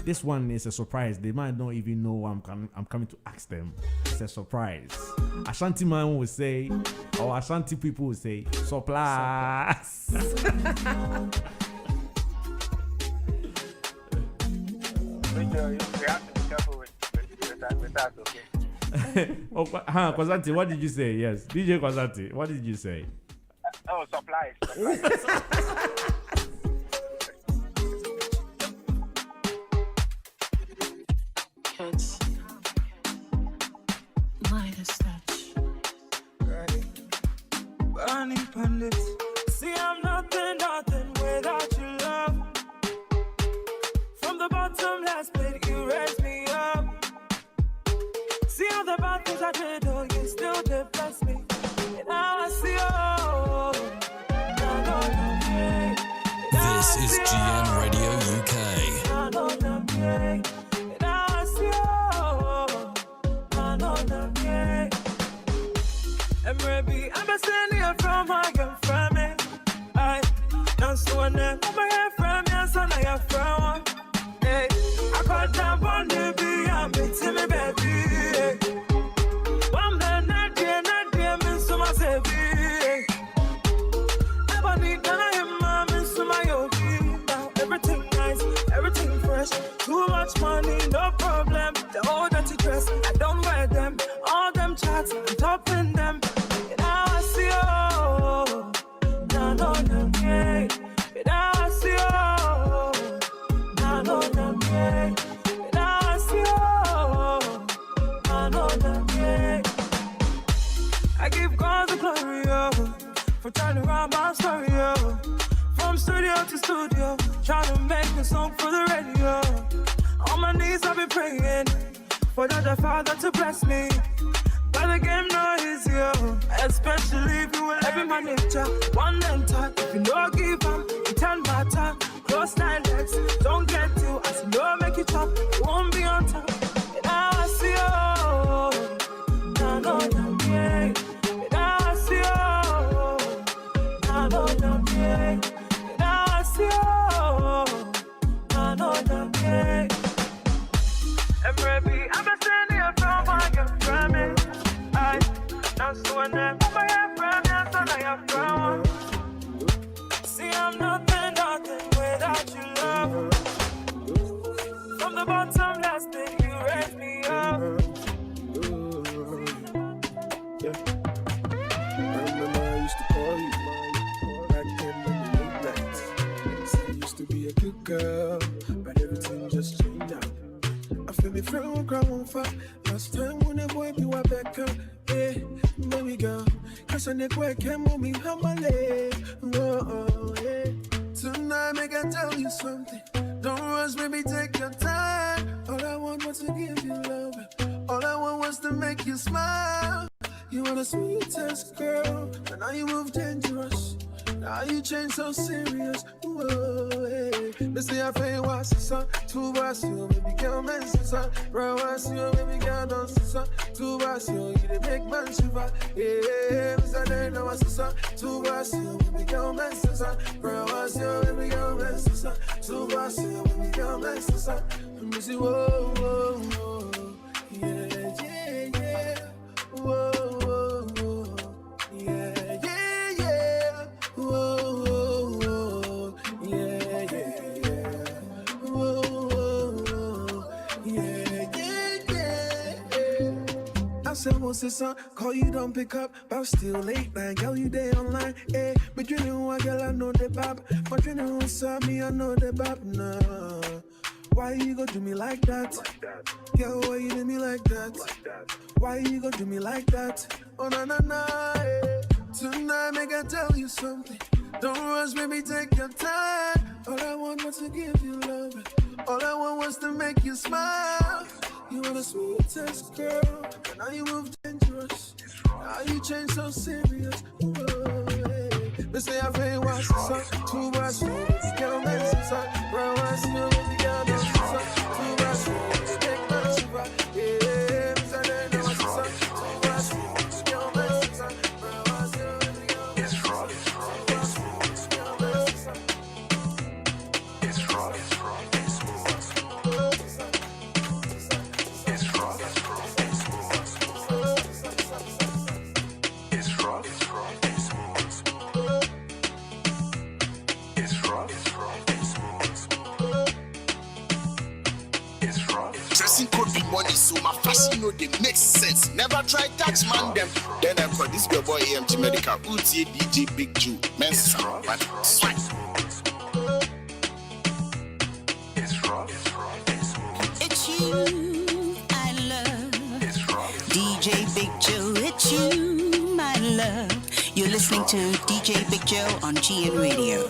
This one is a surprise. They might not even know I'm coming to ask them. It's a surprise. Ashanti man will say, or Ashanti people will say, surprise. You have to be careful with that, okay? Kwazanti, what did you say? Yes, DJ Kwazanti, what did you say? Supplies. Kids. Midas touch. Ready. money pundits. See, I'm nothing without your love. From the bottom last pit, you raised me up. See all the bad things I did, oh, you still did bless me. And now I see, oh, This is GN Radio UK. And maybe I'm a senior from my young family. I don't see one name. I'm a hair from your son, I have from one. Hey, I got that one to be a bit to me, baby. One man, not dear, miss my baby. Never need none of him, I miss my yogi. Now everything nice, everything fresh. Too much money, no problem. The old dirty dress, I don't wear them. All them chats, I'm topping them. And now I see, oh, no, yeah. And now I see, oh, no, yeah. And now I see, oh, no, yeah. I give God the glory, oh, for turning around my story, oh. From studio to studio, trying to make a song for the radio. On my knees I've been praying for the Father to bless me. But the game no easy, oh. Especially if you will every my nature. One and talk, if you no give up, you turn my time. Cross 9 legs, don't get you. I see no make it chop, you won't be on top. And now I see, oh, no, yeah. And now I see, oh, no, yeah. And now I see, oh, no, yeah. And maybe I'm a senior from my young family. I don't see one name. I'm a hair from your son, I have from one. See, I'm nothing without your love. From the bottom last thing you raised me up. I remember I used to call you back then in the late nights. Said you used to be a good girl, but everything just changed now. I feel me friend cry one for last time when the boy be wa back up. Hey, baby girl, cause I need work can move me humbly. Oh, yeah. Tonight make I tell you something. Don't rush, baby, take your time. All I want was to give you love. All I want was to make you smile. You are the sweetest girl, and now you move dangerous. Now you change so serious. Whoa, hey. They say I feel what's the sun. Two bars, you baby girl, man, son. Bro, what's you, baby girl, don't see son. Two bars, you the big man, shiver. Yeah, Miss I know what's the sun. Two bars, you baby girl, man, son. Bro, what's you, baby girl, man, son. Two bars, you baby girl, man, son. And me say, whoa, whoa, whoa. Yeah, yeah, yeah. Whoa, whoa, whoa. Yeah, yeah, yeah. Whoa, whoa, whoa. Yeah, yeah, yeah. Whoa, whoa, whoa. Yeah, yeah, yeah. I said, what's this song? Call you, don't pick up, but still late night. Girl, you there online, eh? But you know what, girl, I know the bop. But you know who saw me, I know the bop, nah. Why you go do me like that? Girl, why you do me like that? Why you go do me like that? Oh, na na na, eh. Tonight, make I tell you something. Don't rush, baby, take your time. All I want was to give you love. All I want was to make you smile. You are the sweetest girl, and now you move dangerous. Now you change so serious. Whoa, hey. They say I feel what's the sun. Two bars, you can't make some sun. Bro, I see you, baby, girl, don't see sun. Two bars, you take my shiver. Yeah, Miss I know what's the sun. Two bars, you can't make some sun. Bro, I see you, baby, girl, don't see sun. Two bars, you can't make some sun. It's raw, it's raw, it's smooth. It's raw, it's raw, it's smooth. It's raw, it's raw, it's smooth. It's raw, it's raw, it's smooth. It's raw. Dressing could be money, so my fashion know they make sense. Never try touch man them. Then I call this girl boy AMG Medical. Uti DJ Big Joe. Men's strong, but swag. It's you I love. DJ Big Joe, it's you, my love. You're listening to DJ Big Joe on GN Radio.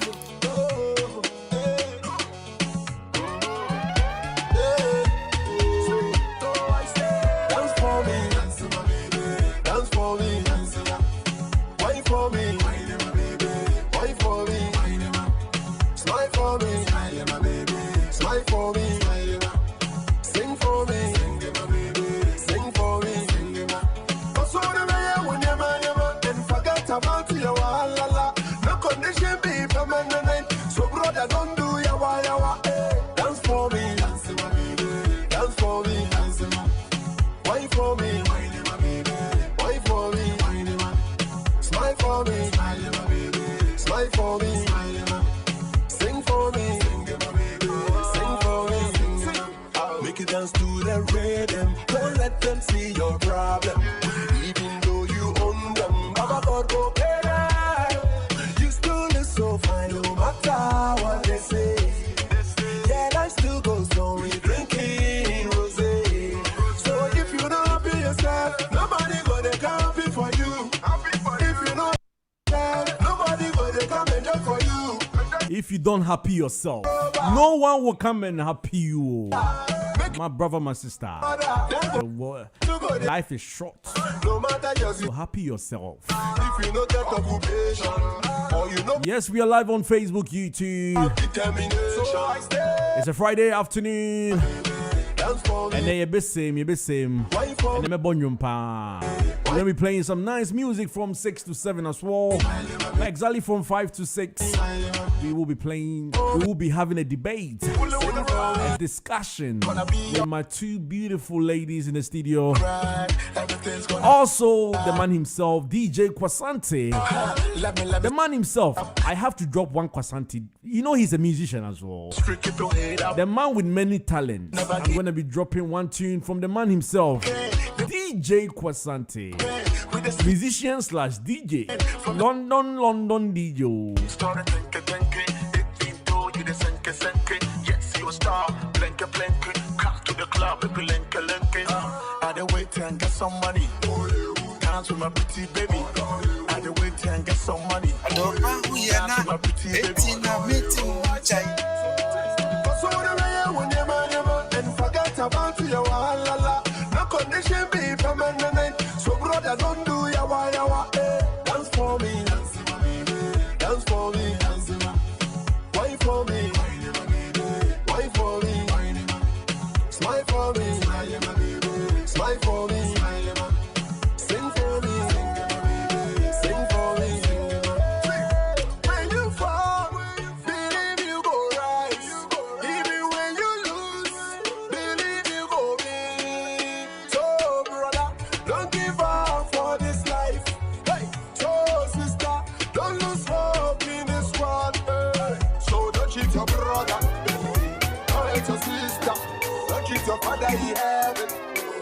If you don't happy yourself, no one will come and happy you. My brother, my sister. Life is short. So happy yourself. Yes, we are live on Facebook, YouTube. It's a Friday afternoon. And then you be same. And then we'll be playing some nice music from 6 to 7 as well. Exactly from 5 to 6. We will be having a debate, a discussion with my two beautiful ladies in the studio. Also, the man himself, DJ Kwasante. The man himself, I have to drop one Kwasante. You know he's a musician as well. The man with many talents. I'm going to be dropping one tune from the man himself, DJ Kwasante. Musician / DJ. London DJ. Yes, you a star. Blinky. Come to the club, blinky. I dey wait and get some money. Dance with my pretty baby. I dey wait and get some money. Dance with my pretty baby. So and forget about your walala. No condition be permanent. So brother, don't do yawa. Dance for me. Dance for me. Wine for me. Wine for me. Smile for me. Smile for me. Sing for me. Sing for me. When you fall, believe you go rise. Even when you lose, believe you go win. So brother, don't give up for this life. Hey, so sister, don't lose hope in this world. Hey. So don't cheat your brother, don't hate your sister, don't cheat your father in heaven.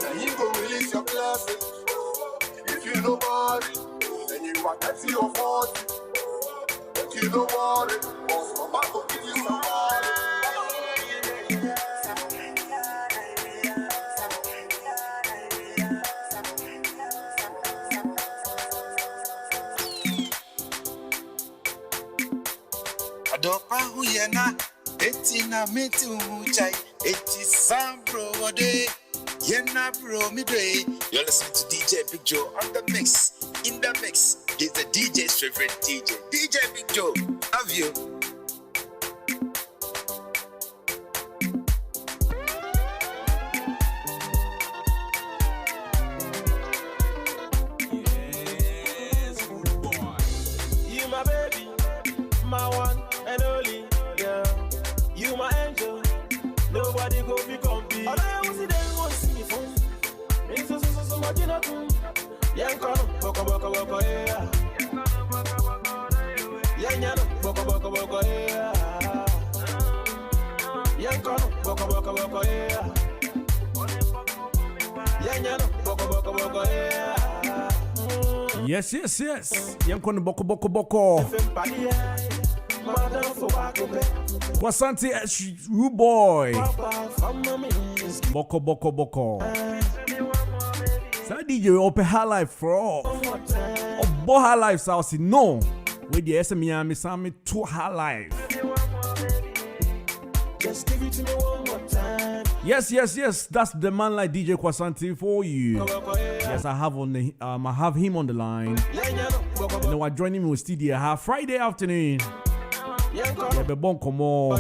And he go release your blessing. If you know about it, then you are 30 or 40. But you know about it, Mama go give you some money. Adopa huyena etina metu chai eti sambro wode yena bro midway. You're listening to DJ Big Joe on the mix. In the mix, he's the DJ's favorite DJ. DJ Big Joe, love you. You my baby, my one and only girl. You my angel, nobody go be compete. I don't see them want see me phone. It's so much in a tune. Young Kono, boko yeah. Young boko yeah. Young Kono, boko yeah. Young boko yeah. Yes. Young Kono boko. Kwasante Rude Boy. Boko. Sa DJ open high life for all. Bo High Life South say no. With the SME me Sammy to High Life. Just give it to me one more time. Yes. That's the man like DJ Kwasanti for you. Yes, I have him on the line. And then we're joining me with studio Friday afternoon. Yeah, be bon komo.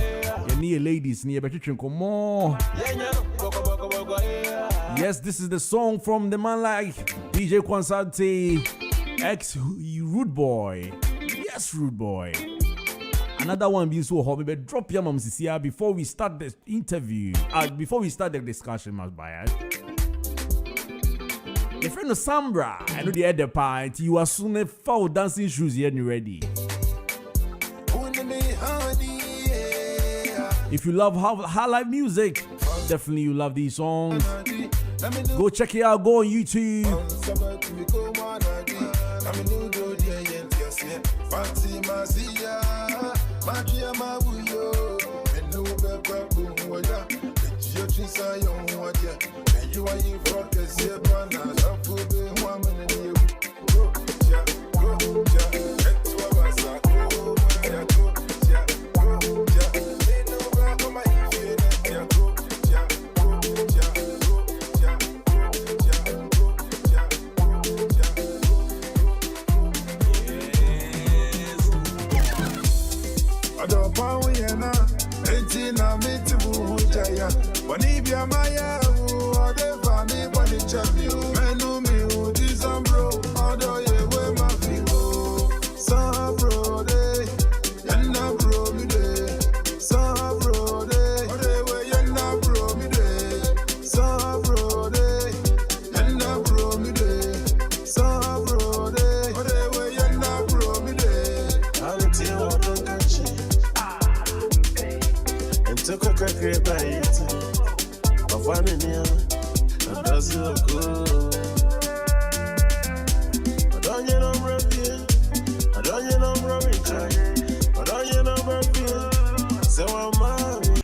You need ladies, need better komo. Yes, this is the song from the man like DJ Kwasanti, ex Rude Boy. Yes, Rude Boy. Another one being so hot, but drop your mom CCR before we start the interview. Before we start the discussion, must buy it. The friend of Sambra, I know the other part. You are soon a foul dancing shoes here and ready. If you love high live music, definitely you love these songs. Go check it out. Go on YouTube.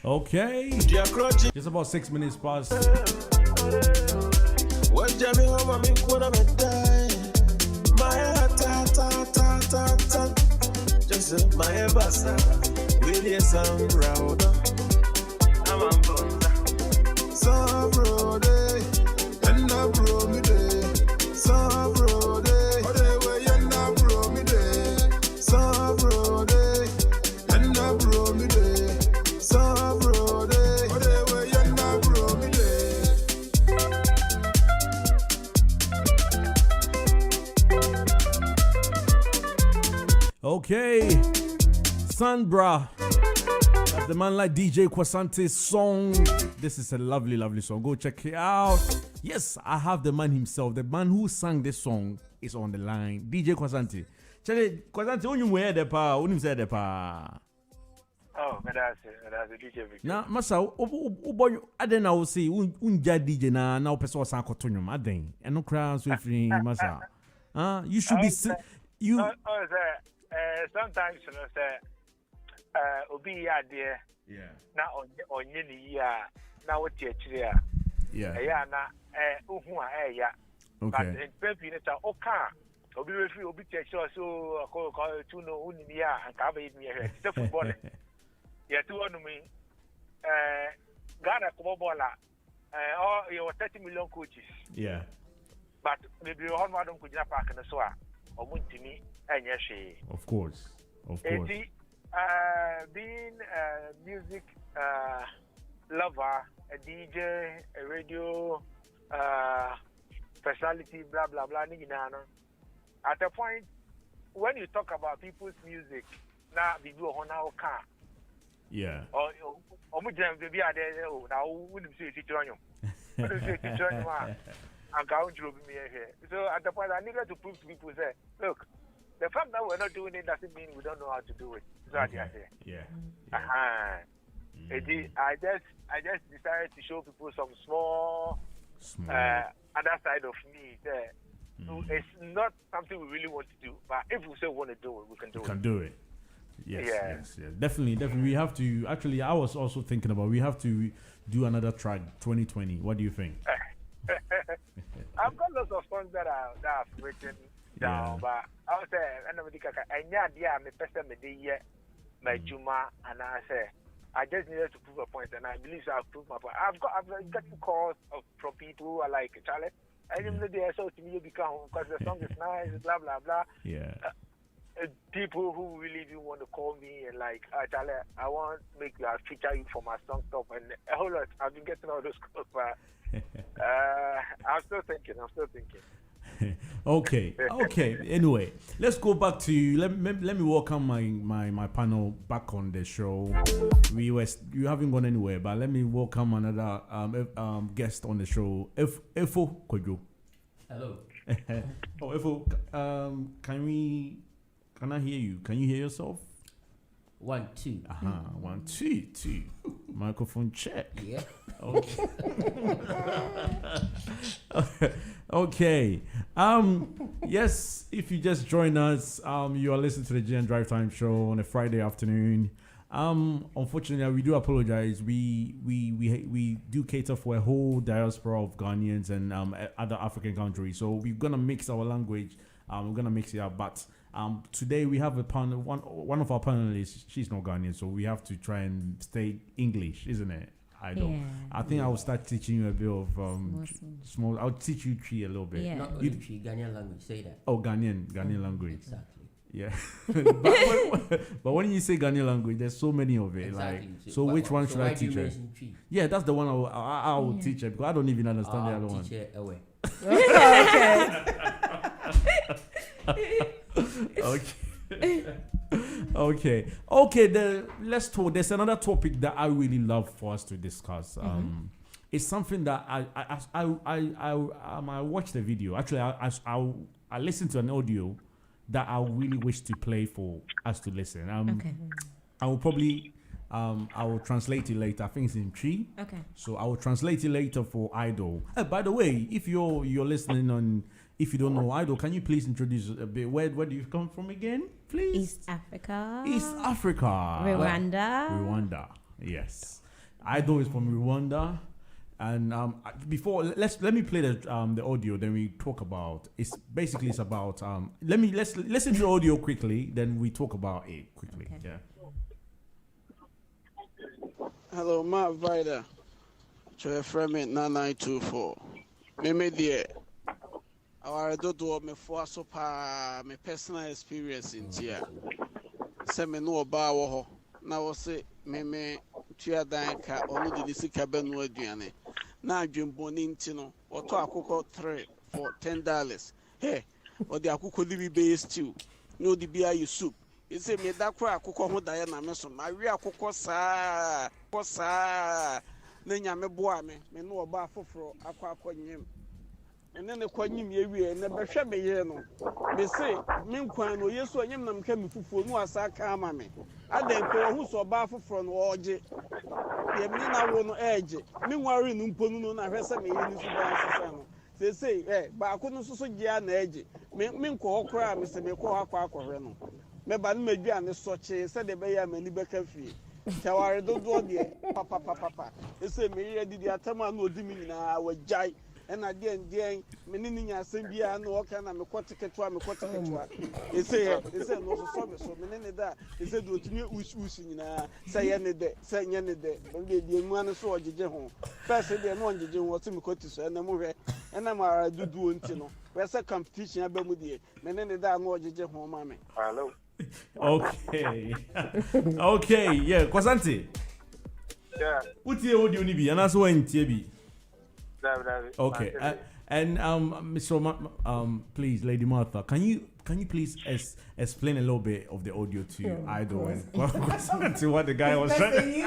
Okay, just about 6 minutes past. Okay, Sandra, that's the man like DJ Kwasante's song. This is a lovely, lovely song. Go check it out. Yes, I have the man himself. The man who sang this song is on the line. DJ Kwasante. Chale, Kwasante, when you wear the pa, when you say the pa. Oh, that's DJ Victor. Na masa, boy, I don't know. Say, unja DJ na person was sanko tunyum. I think, and no crowd so free, masa. You should be you. Sometimes you know say obi ya there na onye ni ya na wote akire ya na uhu a ya but in pepi ne ta oka obi refi obi tekire so ko tuno uni ya anka ba yi mi he se football ya tu onu mi Ghana ko bola you 30 million coaches but maybe on ma don ko jina park na so a omuntimi of course. Being a music lover, a DJ, a radio personality, blah blah blah. At a point, when you talk about people's music, now we do on our car. Yeah. Or we jam the beer there. Now wouldn't say it on you. Wouldn't say it on you. I'm going to be here. So at the point, I needed to prove to people say, look. The fact that we're not doing it doesn't mean we don't know how to do it. Yeah. I just decided to show people some small other side of me there. So it's not something we really want to do, but if we say we want to do it, we can do it. Can do it. Yes. Definitely. We have to. Actually, I was also thinking about we have to do another track 2020. What do you think? I've got lots of songs that I've written. down. But I was saying, I know the kaka. And yeah, me person me the my juma, and I say I just needed to prove a point, and I believe I've proved my point. I've gotten calls from people who are like, Charlie, I didn't know they so to me become because the song is nice, blah blah blah. Yeah. People who really do want to call me and like, Charlie, I want to make you feature you for my song stuff and a whole lot. I've been getting all those calls, but I'm still thinking. Okay. Anyway, let's go back to let me welcome my panel back on the show. You haven't gone anywhere, but let me welcome another guest on the show. Efo Kojo. Hello. Efo, can I hear you? Can you hear yourself? 1 2. 1 2 2. Microphone check. Yeah. Okay. Okay. Yes, if you just join us, you are listening to the GN Drivetime Show on a Friday afternoon. Unfortunately, we do apologize. We do cater for a whole diaspora of Ghanaians and other African countries. So we're gonna mix our language. We're gonna mix it up, but today we have a panel. One of our panelists, she's not Ghanaian, so we have to try and stay English, isn't it? I don't. Yeah. I think I will start teaching you a bit of small. I'll teach you Tree a little bit. Yeah. Not only Tree, Ghanaian language. Say that. Oh, Ghanaian language. Exactly. Yeah. but when you say Ghanaian language, there's so many of it. Exactly. Like, so which one should I teach her? Tree? Yeah, that's the one I will teach her because I don't even understand the other one. Teach her away. Okay. Let's talk. There's another topic that I really love for us to discuss. It's something that I watched the video. Actually, I listened to an audio that I really wish to play for us to listen. I will probably I will translate it later. I think it's in Tree. Okay. So I will translate it later for Idol. By the way, if you're listening on. If you don't know Idol, can you please introduce a bit? Where do you come from again, please? East Africa. Rwanda. Yes. Idol is from Rwanda. And before let me play the audio, then we talk about it's about let's listen to the audio quickly, then we talk about it quickly. Okay. Yeah. Hello, Matt Vida. To friend 9924. Meme dear. I don't do me for so pa my personal experience in here. Say me no ba wo ho. Na wo say me tua dan ka onu de sika benu aduane. Na adwembo ni nti no. Oto akoko 3 for $10. Hey, or the akoko libi be stew. No the bia you soup. You say me da kwa akoko ho da ya na me so. Ma wi akoko saa. Na nya me boa me no ba foforo akwa nyem. And then the quanyim ye and never shall be ye no. They say, Minquan, or yes, or yam nam came for no as I come, mammy. I then call who saw baffle from Orgy. The Mina won't edge. Meanwhile, in Umpono, I rest me in this. They say, but I couldn't so gian edge. Minko cry, Mr. Miko Aqua Reno. Maybe Median is such a said the Bay many becker fee. Tawari don't do the papa. They say, me, did the Atama no dimina, I was jai. And again, meaning I send you no walk and I'm a quarter to me quarter. They say no so many that they said do to me using say any day, but the man so home. First, they are one judging what to cut to and I'm over and I'm a do until where's a competition about Mudi, many that more judging home, mammy. Hello. Okay, yeah, Kwasanti. Yeah. What's the audio nibi? And that's when TB. Okay, and Mr. Please, Lady Martha, can you please explain a little bit of the audio to Idol and to what the guy was trying?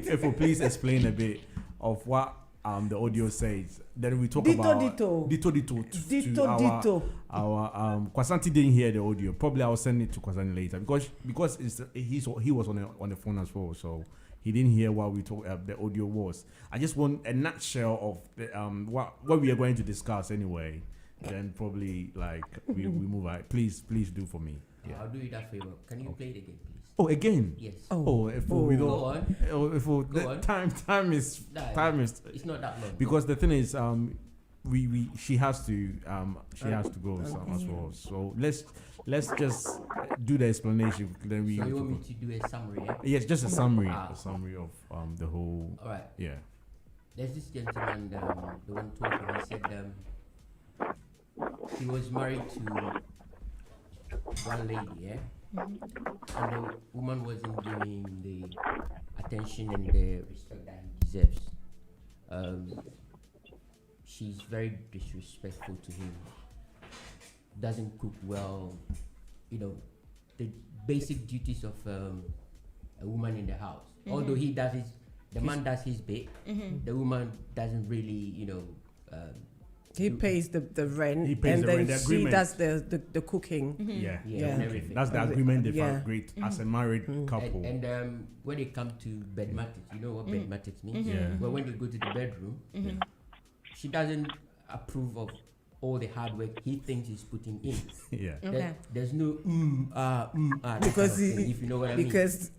If please explain a bit of what the audio says. Then we talk about Ditto. Our Kwasanti didn't hear the audio. Probably I'll send it to Kwasanti later because he was on the phone as well, so. He didn't hear what we talk. The audio was. I just want a nutshell of the, what we are going to discuss anyway. Then probably like we move on. Please do for me. Yeah. I'll do you that favor. Can you play it again, please? Oh, again? Yes. We don't. Go on. Time is. It's not that long. Because the thing is, she has to go as well. So let's just do the explanation. Then we. So you want me to do a summary? Eh? Yes, just a summary of the whole. All right. Yeah. There's this gentleman, the one talking. He said he was married to one lady, yeah, and the woman wasn't giving the attention and the respect that he deserves. She's very disrespectful to him. Doesn't cook well, the basic duties of a woman in the house. Although he does the man does his bit. The woman doesn't really, he pays the rent, and then she does the cooking. Yeah. And everything. That's the agreement they've agreed as a married couple. And when they come to bedmatics, you know what bedmatics means? Well, when they go to the bedroom, she doesn't approve of all the hard work he thinks he's putting in. There's no because kind of thing, if you know what I mean. Because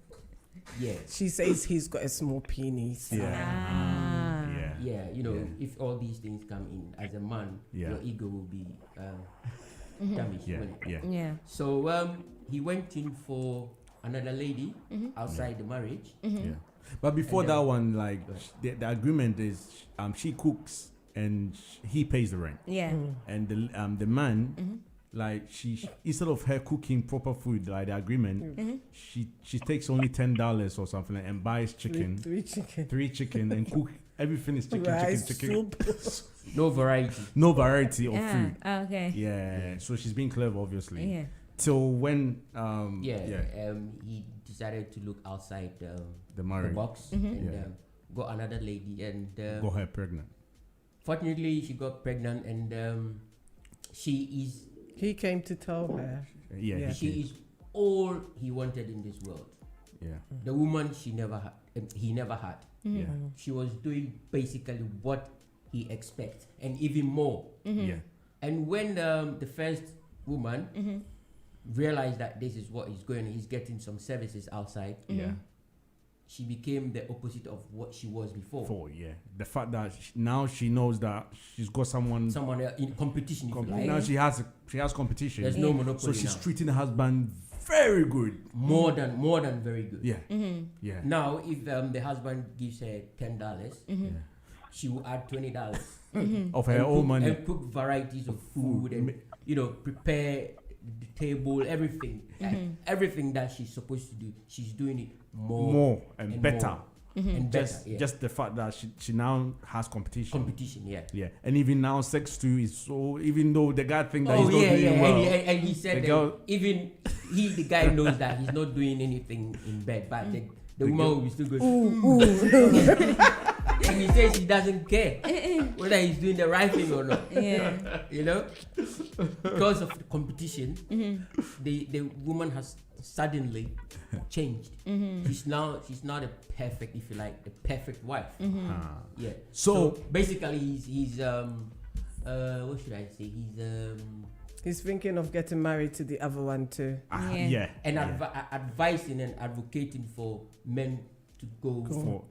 she says he's got a small penis. If all these things come in as a man, your ego will be damaged. So he went in for another lady outside the marriage. But before that one, like the agreement is she cooks and he pays the rent. And the man, like she instead of her cooking proper food, like the agreement, she takes only $10 or something and buys chicken, three chicken and cook everything is chicken. No variety of food. Okay. Yeah. So she's being clever, obviously. Yeah. Till when he decided to look outside the box and got another lady and got her pregnant. Fortunately, she got pregnant and he came to tell her. She is all he wanted in this world. The woman he never had. She was doing basically what he expects and even more. And when the first woman realized that this is what he's getting some services outside, she became the opposite of what she was before. The fact that now she knows that she's got someone in competition. Now she has competition. There's no monopoly. So she's treating her husband very good. More than very good. Now, if the husband gives her $10, she will add $20 of her own money and cook varieties of food and prepare the table, everything, everything that she's supposed to do. She's doing it more and better. More. And just the fact that she now has competition, and even now sex too is so, even though the guy thinks that he's not doing well, and he said that even the guy knows that he's not doing anything in bed, but the woman will be still going and he says he doesn't care whether he's doing the right thing or not. Because of the competition, the woman has suddenly changed. She's now the perfect, if you like, the perfect wife. So basically he's what should I say? He's thinking of getting married to the other one too. And advising and advocating for men to go for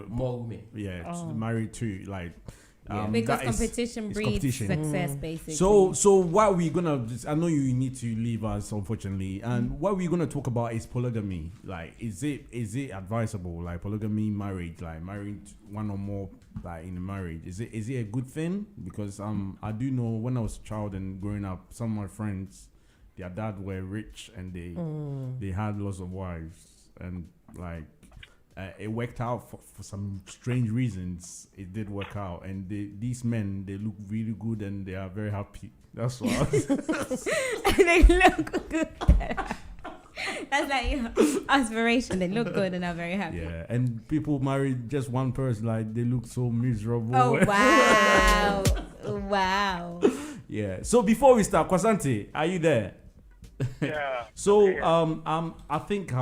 more women. Married to because competition breeds success, basically. So what we're gonna, I know you need to leave us, unfortunately, and what we're gonna talk about is polygamy. Like, is it advisable, like polygamy marriage, like marrying one or more, like in a marriage? Is it a good thing? Because I do know when I was a child and growing up, some of my friends, their dad were rich and they had lots of wives, and like it worked out for some strange reasons. It did work out, and these men, they look really good and they are very happy. That's why. They look good. That's like your aspiration. They look good and are very happy. Yeah, and people marry just one person, like they look so miserable. Oh wow, wow. Yeah. So before we start, Kwasante, are you there? Yeah. So I think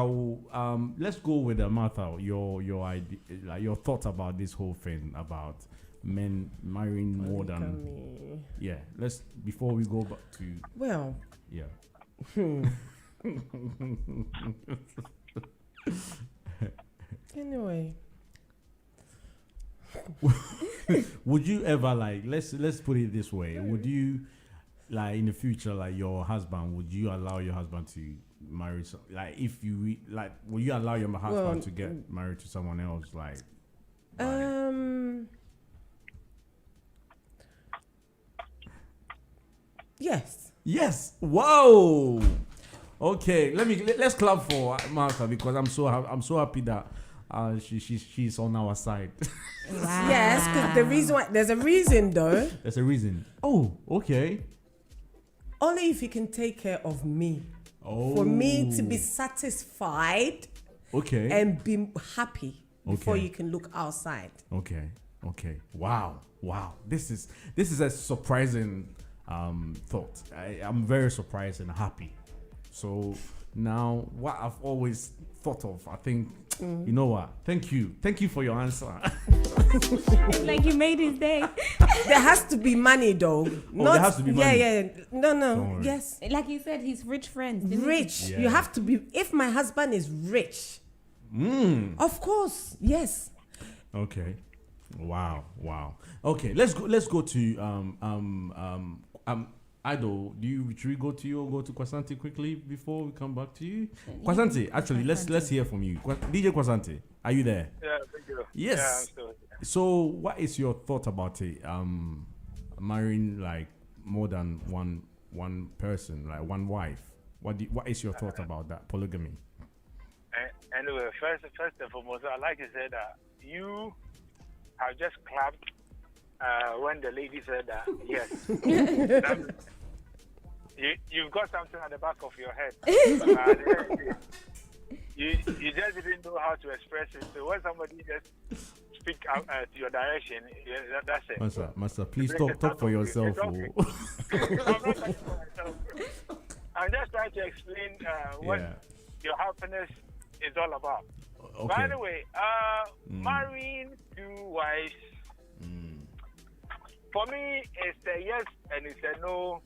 let's go with Martha. Your idea, like your thoughts about this whole thing about men marrying more than. Yeah. Let's, before we go back to. Well. Yeah. Anyway. Would you ever like let's put it this way? Would you like in the future, like your husband? Would you allow your husband to marry? Like if you like, will you allow your husband to get married to someone else? Like, yes. Yes. Wow. Okay. Let's clap for Martha because I'm so happy that she's on our side. Wow. Yes, because the reason why there's a reason though. There's a reason. Oh, okay. Only if you can take care of me. Oh. For me to be satisfied. Okay. And be happy before you can look outside. Okay. Okay. Wow. This is a surprising thought. I'm very surprised and happy. So now what I've always thought of, I think, you know what? Thank you for your answer. Like you made his day. There has to be money though. There has to be money. Yeah. No. Yes. Like you said, he's rich friends. Rich. Yeah. You have to be. If my husband is rich, of course, yes. Okay. Wow. Okay, let's go to Idol. Should we go to you or go to Kwasanti quickly before we come back to you? Kwasanti, actually, let's hear from you. DJ Kwasanti, are you there? Yeah, thank you. Yes. Yeah, I'm still here. So, what is your thought about it? Marrying like more than one person, like one wife. What is your thought about that polygamy? Anyway, first and foremost, I'd like to say that you have just clapped when the lady said that. Yes. You've got something at the back of your head. You just didn't know how to express it. So when somebody just speak out to your direction, that's it. Master, please talk for yourself. Okay. I'm not talking for myself. I'm just trying to explain what your happiness is all about. Okay. By the way, marrying two wives, for me, it's a yes and it's a no.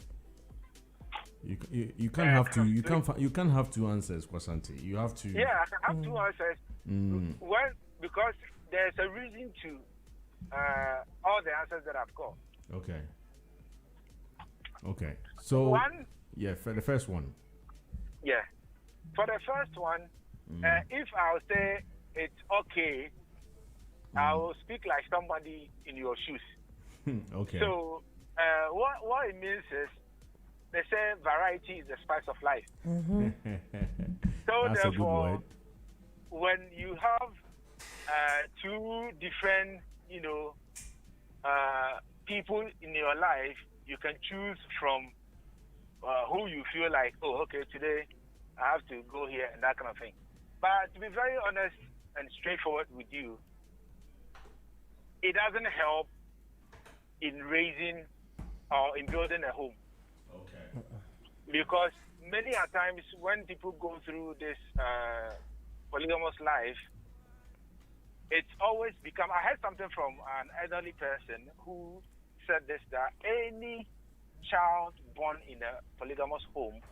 You can't have two. You can't have two answers, Kwasanti. You have to. Yeah, I can have two answers. One, because there's a reason to all the answers that I've got. Okay. So one. Yeah, for the first one. Yeah, for the first one, if I'll say it's okay, I will speak like somebody in your shoes. Okay. So what it means is, they say variety is the spice of life. So that's therefore, a good word. When you have two different, people in your life, you can choose from who you feel like, oh, okay, today I have to go here and that kind of thing. But to be very honest and straightforward with you, it doesn't help in raising or in building a home. Okay. Because many a times when people go through this polygamous life, it's always become, I heard something from an elderly person who said this, that any child born in a polygamous home,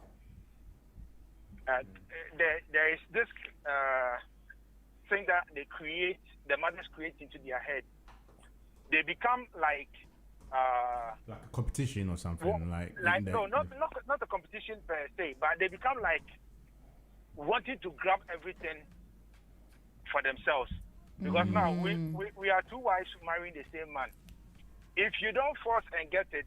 there is this thing that the mothers create into their head. They become like a competition or something, not a competition per se, but they become like wanting to grab everything for themselves. Because now we are two wives marrying the same man. If you don't force and get it,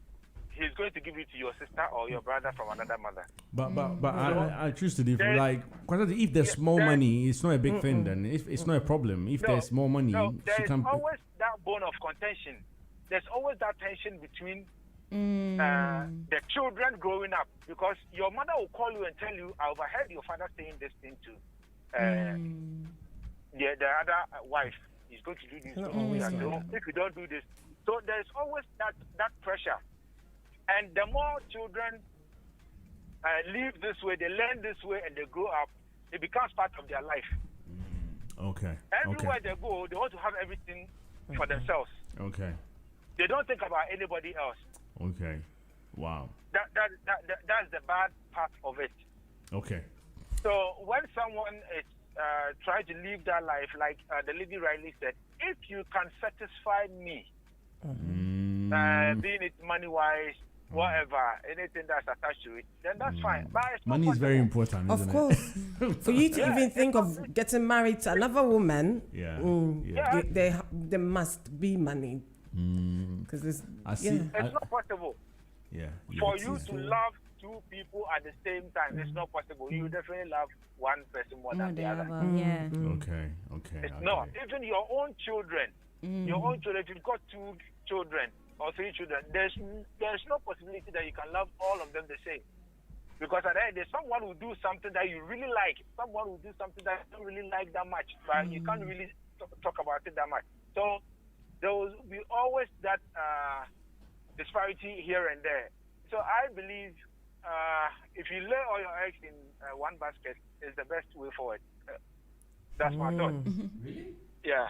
he's going to give it to your sister or your brother from another mother. But I choose to differ. Like, if there's more money, it's not a big thing. Then if it's not a problem. If there's more money, she can. There's always that bone of contention. There's always that tension between the children growing up, because your mother will call you and tell you, I overheard your father saying this thing to the other wife. He's going to do this. If you don't do this. So there's always that pressure. And the more children live this way, they learn this way, and they grow up, it becomes part of their life. Okay. Everywhere they go, they want to have everything for themselves. Okay. They don't think about anybody else. Okay. Wow. That's the bad part of it. Okay. So when someone is try to live that life like the lady rightly said. If you can satisfy me, being it money-wise, whatever, anything that's attached to it, then that's fine. But it's not Money is very important, Of isn't course. it? For you to even think of getting married to another woman, Yeah. there must be money. Because it's not possible. Yeah. For you to love two people at the same time, it's not possible. You definitely love one person more than the other. Yeah. Okay. It's not. Even your own children, if you've got 2 children or 3 children, there's no possibility that you can love all of them the same. Because at the end, there's someone who do something that you really like, someone who do something that you don't really like that much, but you can't really talk about it that much. So there will be always that disparity here and there. So I believe if you lay all your eggs in one basket, is the best way forward. That's my thought. Really? Yeah.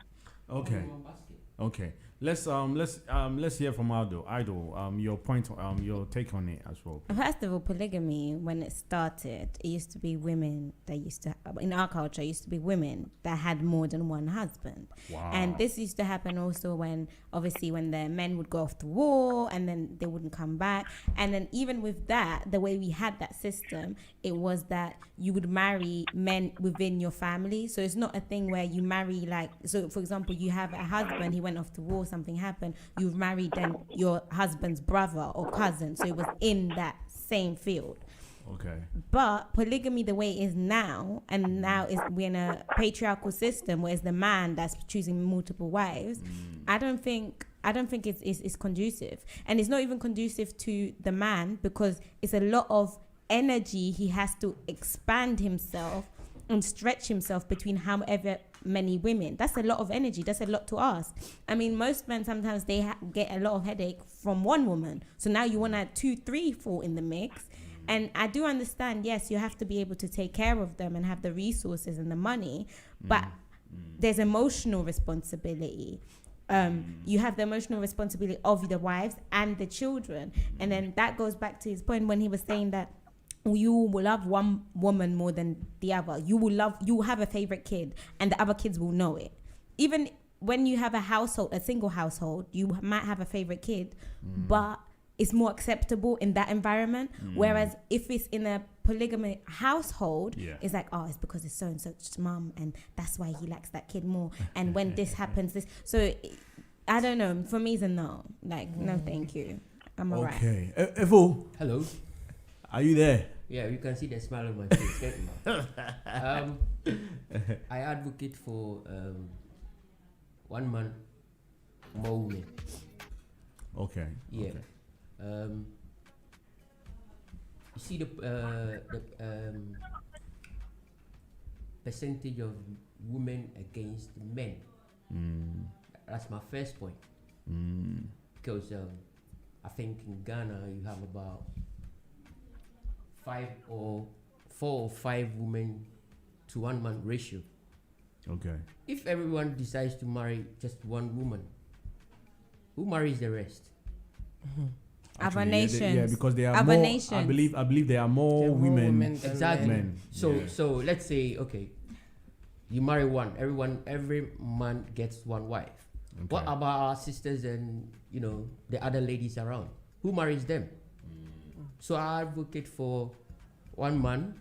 Okay. Let's hear from Aldo. Your point, your take on it as well. First of all, polygamy, when it started, it used to be women that used to, in our culture, it used to be women that had more than one husband. Wow. And this used to happen also when the men would go off to war and then they wouldn't come back. And then even with that, the way we had that system, it was that you would marry men within your family. So it's not a thing where you marry so for example, you have a husband, he went off to war, something happened, you've married then your husband's brother or cousin. So it was in that same field. Okay. But polygamy, the way it is now, and now we're in a patriarchal system where it's the man that's choosing multiple wives. I don't think it's conducive, and it's not even conducive to the man because it's a lot of energy he has to expand himself and stretch himself between however many women. That's a lot of energy. That's a lot to ask. I mean, most men sometimes they get a lot of headache from one woman. So now you want to add 2, 3, 4 in the mix. And I do understand, yes, you have to be able to take care of them and have the resources and the money, but there's emotional responsibility. You have the emotional responsibility of the wives and the children. And then that goes back to his point when he was saying that you will love one woman more than the other. You will have a favorite kid and the other kids will know it. Even when you have a single household, you might have a favorite kid, but it's more acceptable in that environment. Whereas if it's in a polygamy household, it's like, it's because it's so and such mom, and that's why he likes that kid more. And when this happens, so I don't know. For me, it's a no. No, thank you. I'm alright. Okay, Evo. Hello. Are you there? Yeah, you can see the smile on my face. I advocate for one man, more women. Okay. Yeah. Okay. You see the percentage of women against men. That's my first point. Because I think in Ghana you have about 4 or 5 women to 1 man ratio. Okay. If everyone decides to marry just one woman, who marries the rest? Other nations. Yeah, because there are other more. Nations. I believe there are more women. Exactly. Men. So let's say you marry one. Every man gets one wife. Okay. What about our sisters and the other ladies around? Who marries them? So I advocate for one man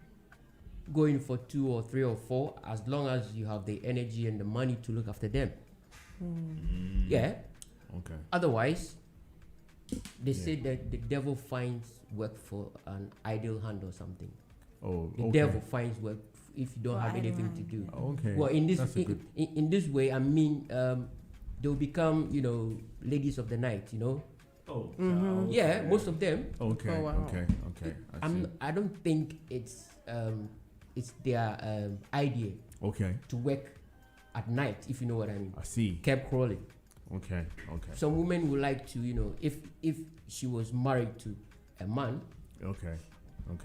going for 2 or 3 or 4, as long as you have the energy and the money to look after them. Yeah. Okay. Otherwise, they say that the devil finds work for an idle hand or something. The devil finds work if you don't have anything to do. Okay. Well, in this way, I mean, they'll become ladies of the night. Yeah, most of them. Okay. Oh, wow. Okay. I don't think it's their idea. Okay. To work at night, if you know what I mean. I see. Kept crawling. Okay. Some women would like to, if she was married to a man. Okay.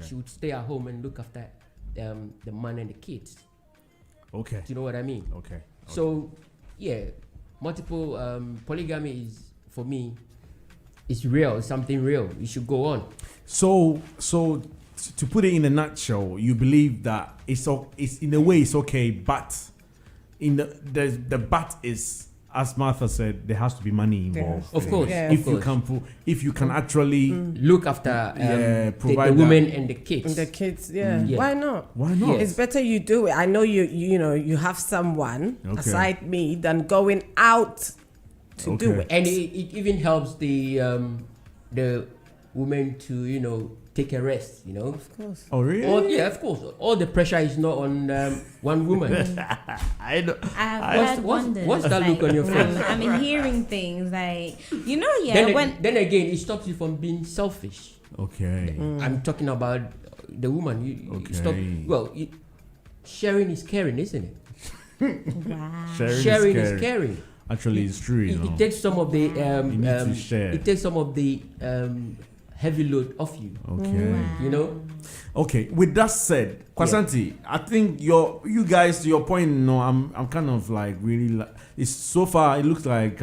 She would stay at home and look after the man and the kids. Okay. Do you know what I mean? Okay. So, yeah, multiple polygamy is, for me, it's real. It's something real. It should go on. So to put it in a nutshell, you believe that it's in a way it's okay, but in the but is, as Martha said, there has to be money involved. Of course. If you can actually look after provide the women and the kids. And the kids, Why not? Why not? It's better you do it. I know you have someone aside me than going out to do it. And it even helps the women to take a rest, Of course. Oh, really? Of course. All the pressure is not on one woman. What's that look on your face? I'm hearing things like, Then again, it stops you from being selfish. Okay. I'm talking about the woman. You stop. Well, sharing is caring, isn't it? Wow. Sharing is caring. Actually, it's true. It takes some of the you need to share. It takes some of the heavy load off you. Okay. Okay. With that said, Kwasanti, I think you guys, to your point, I'm kind of like really. It's so far. It looks like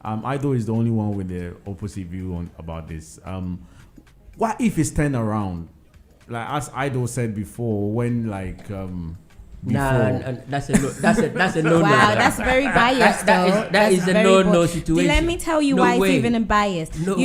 Idol is the only one with the opposite view about this. What if it's turned around? Like as Idol said before, when that's a no. Wow, that's very biased. That is a no situation. Let me tell you why it's even biased. No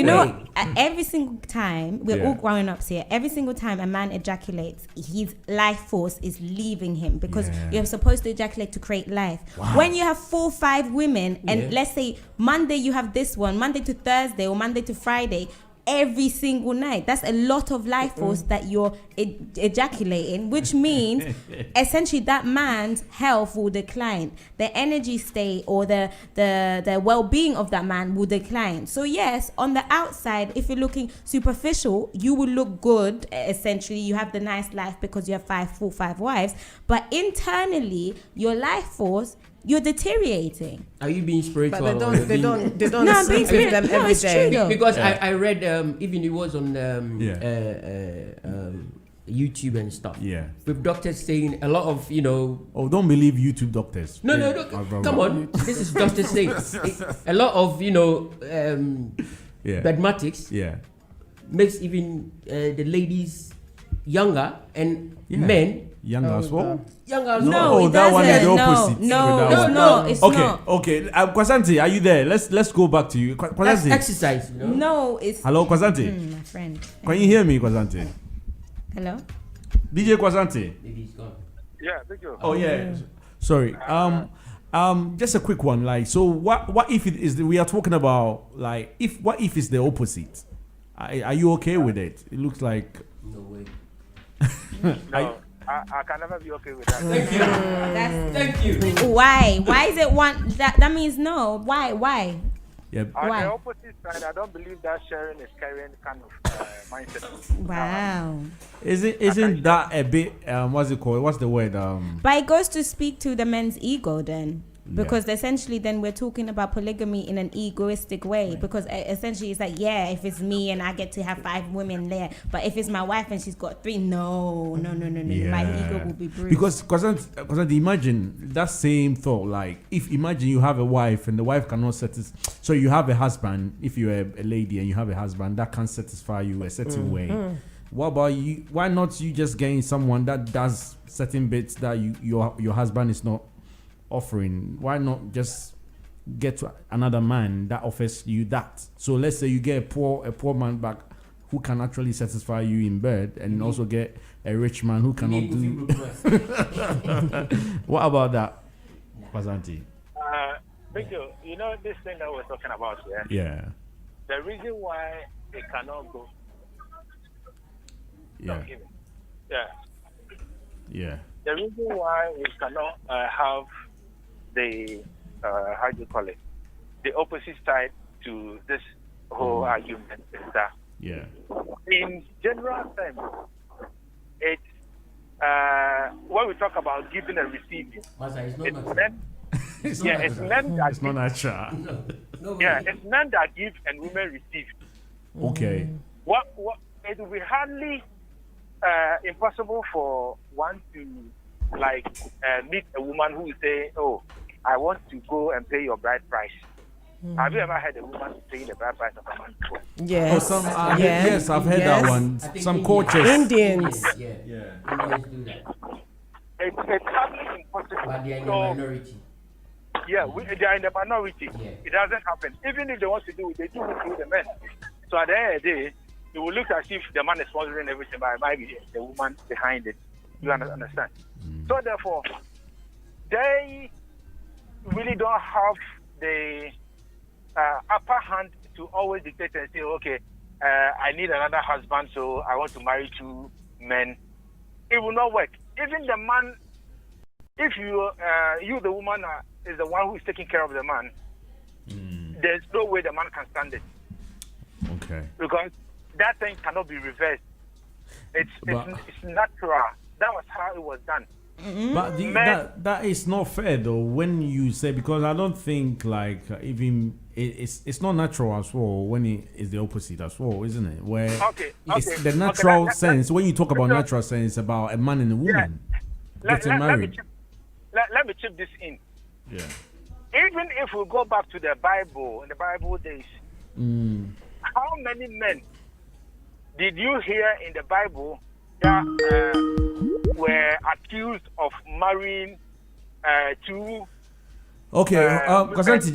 Every single time we're all growing up here, every single time a man ejaculates, his life force is leaving him because you're supposed to ejaculate to create life. Wow. When you have 4 or 5 women, and let's say Monday you have this one, Monday to Thursday or Monday to Friday. Every single night, that's a lot of life force that you're ejaculating, which means essentially that man's health will decline, the energy state or the well-being of that man will decline. So yes, on the outside, if you're looking superficial, you will look good. Essentially, you have the nice life because you have 4 or 5 wives, but internally, your life force, you're deteriorating. Are you being spiritual? But they don't sleep with them every day. Because I read even it was on YouTube and stuff. Yeah. With doctors saying a lot of Oh, don't believe YouTube doctors. No, come on. This is doctors saying a lot of bedmatics. Makes even the ladies younger and men younger as well. No, that one is the opposite. No, it's not. Okay. Kwasanti, are you there? Let's go back to you. That's exercise. No, it's. Hello, Kwasanti. My friend. Can you hear me, Kwasanti? Hello. DJ Kwasanti. Maybe he's gone. Yeah, BIGJOE. Oh yeah. Sorry. Just a quick one. Like, so what if it is? We are talking about what if it's the opposite? Are you okay with it? It looks like. No way. No, I can never be okay with that. Thank you. Why? Why is it one? That means no. Why? Yeah. On Why? the opposite side, I don't believe that sharing is carrying kind of mindset. Wow. Isn't that a bit? What's it called? What's the word? But it goes to speak to the men's ego then. Because essentially then we're talking about polygamy in an egoistic way, because essentially it's like, if it's me and I get to have 5 women there, but if it's my wife and she's got 3, no, my ego will be bruised. Because imagine that same thought, like imagine you have a wife and the wife cannot satisfy, so you have a husband, if you're a lady and you have a husband that can satisfy you a certain way. What about you? Why not you just getting someone that does certain bits that your husband is not offering? Why not just get to another man that offers you that? So let's say you get a poor man back who can actually satisfy you in bed, and also get a rich man who cannot do. What about that, Kwasanti? BIGJOE, this thing that we're talking about here. Yeah. The reason why it cannot go. Yeah. Yeah. The reason why we cannot have the how do you call it, the opposite side to this whole argument is that in general terms, it's when we talk about giving and receiving, it's men that it's not natural. It's men that give and women receive. Okay. What it will be hardly impossible for one to meet a woman who will say, "Oh, I want to go and pay your bride price." Have you ever heard a woman paying the bride price of a man before? Yes. Yes, I've heard that one. Some cultures. Indians. Indians do that. It's hardly impossible. But they are in the minority. Yeah, they are in the minority. Yeah. It doesn't happen. Even if they want to do it, they do it through the men. So at the end of the day, it will look as if the man is sponsoring everything, but it might be the woman behind it. You understand? So therefore, they really don't have the upper hand to always dictate and say, okay, I need another husband, so I want to marry 2 men. It will not work. Even the man, if you the woman, is the one who is taking care of the man, there's no way the man can stand it. Okay. Because that thing cannot be reversed. It's natural. That was how it was done. But that is not fair though. When you say, because I don't think like even it's not natural as well. When it is the opposite as well, isn't it? Where it's the natural sense. When you talk about natural sense, about a man and a woman getting married. Let me chip this in. Yeah. Even if we go back to the Bible, in the Bible days, how many men did you hear in the Bible that were accused of marrying 2? Okay, Kasanti,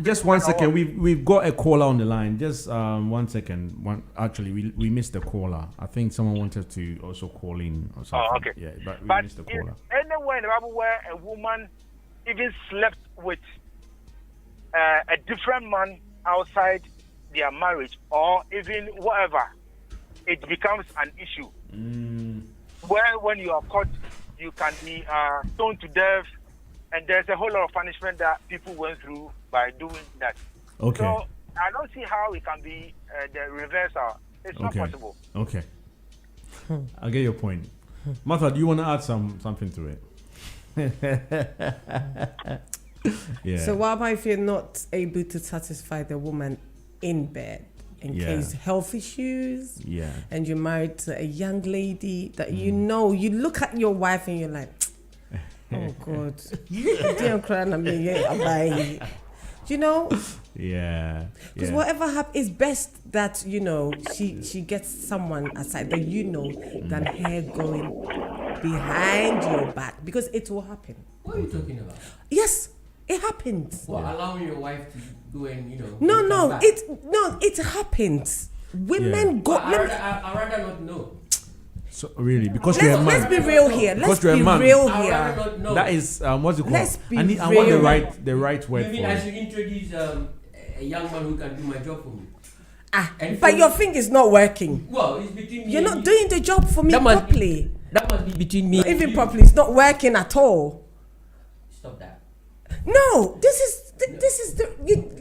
just 1 second. We've got a caller on the line. Just 1 second. Actually, we missed the caller. I think someone wanted to also call in or something. Oh, okay. Yeah, but we missed the caller. Anywhere in the Bible where a woman even slept with a different man outside their marriage, or even whatever, it becomes an issue. Where when you are caught, you can be stoned to death, and there's a whole lot of punishment that people went through by doing that. Okay. So I don't see how it can be the reversal. It's not possible. Okay. I get your point. Martha, do you want to add something to it? Yeah. So what about if you're not able to satisfy the woman in bed? In case health issues, and you're married to a young lady that you know, you look at your wife and you're like, oh God, you know? Yeah. Because whatever happens, it's best that, you know, she gets someone aside that you know than her going behind your back, because it will happen. What are you talking about? Yes, it happens. Well, allowing your wife to do and, you know. No, it happens. Women go. I'd rather not know. So really, because you're a man. Let's be real here. That is what's it called? Let's be I want the right word. You mean I should introduce a young man who can do my job for me? But your thing is not working. Well, it's between me. You're not doing the job for me properly. That must be between me. Not even properly. It's not working at all. Stop that. No, this is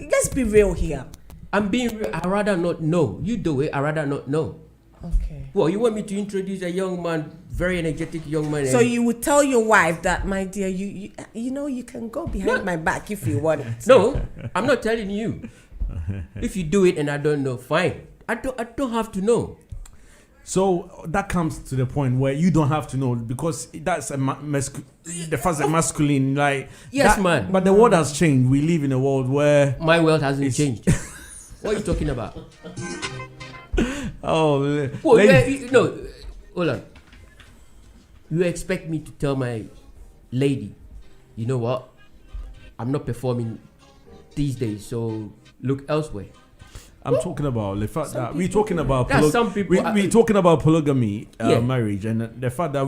let's be real here. I'm being real. I'd rather not know. You do it. I'd rather not know. Okay. Well, you want me to introduce a young man, very energetic young man. So you would tell your wife that, my dear, you know, you can go behind my back if you want. No, I'm not telling you. If you do it and I don't know, fine. I don't have to know. So that comes to the point where you don't have to know, because that's the first masculine, like yes, that, man. But the world has changed. We live in a world where my world hasn't changed. What are you talking about? Oh, well, no, hold on. You expect me to tell my lady, you know what? I'm not performing these days, so look elsewhere. I'm talking about the fact that we're talking about we're talking about polygamy, marriage, and the fact that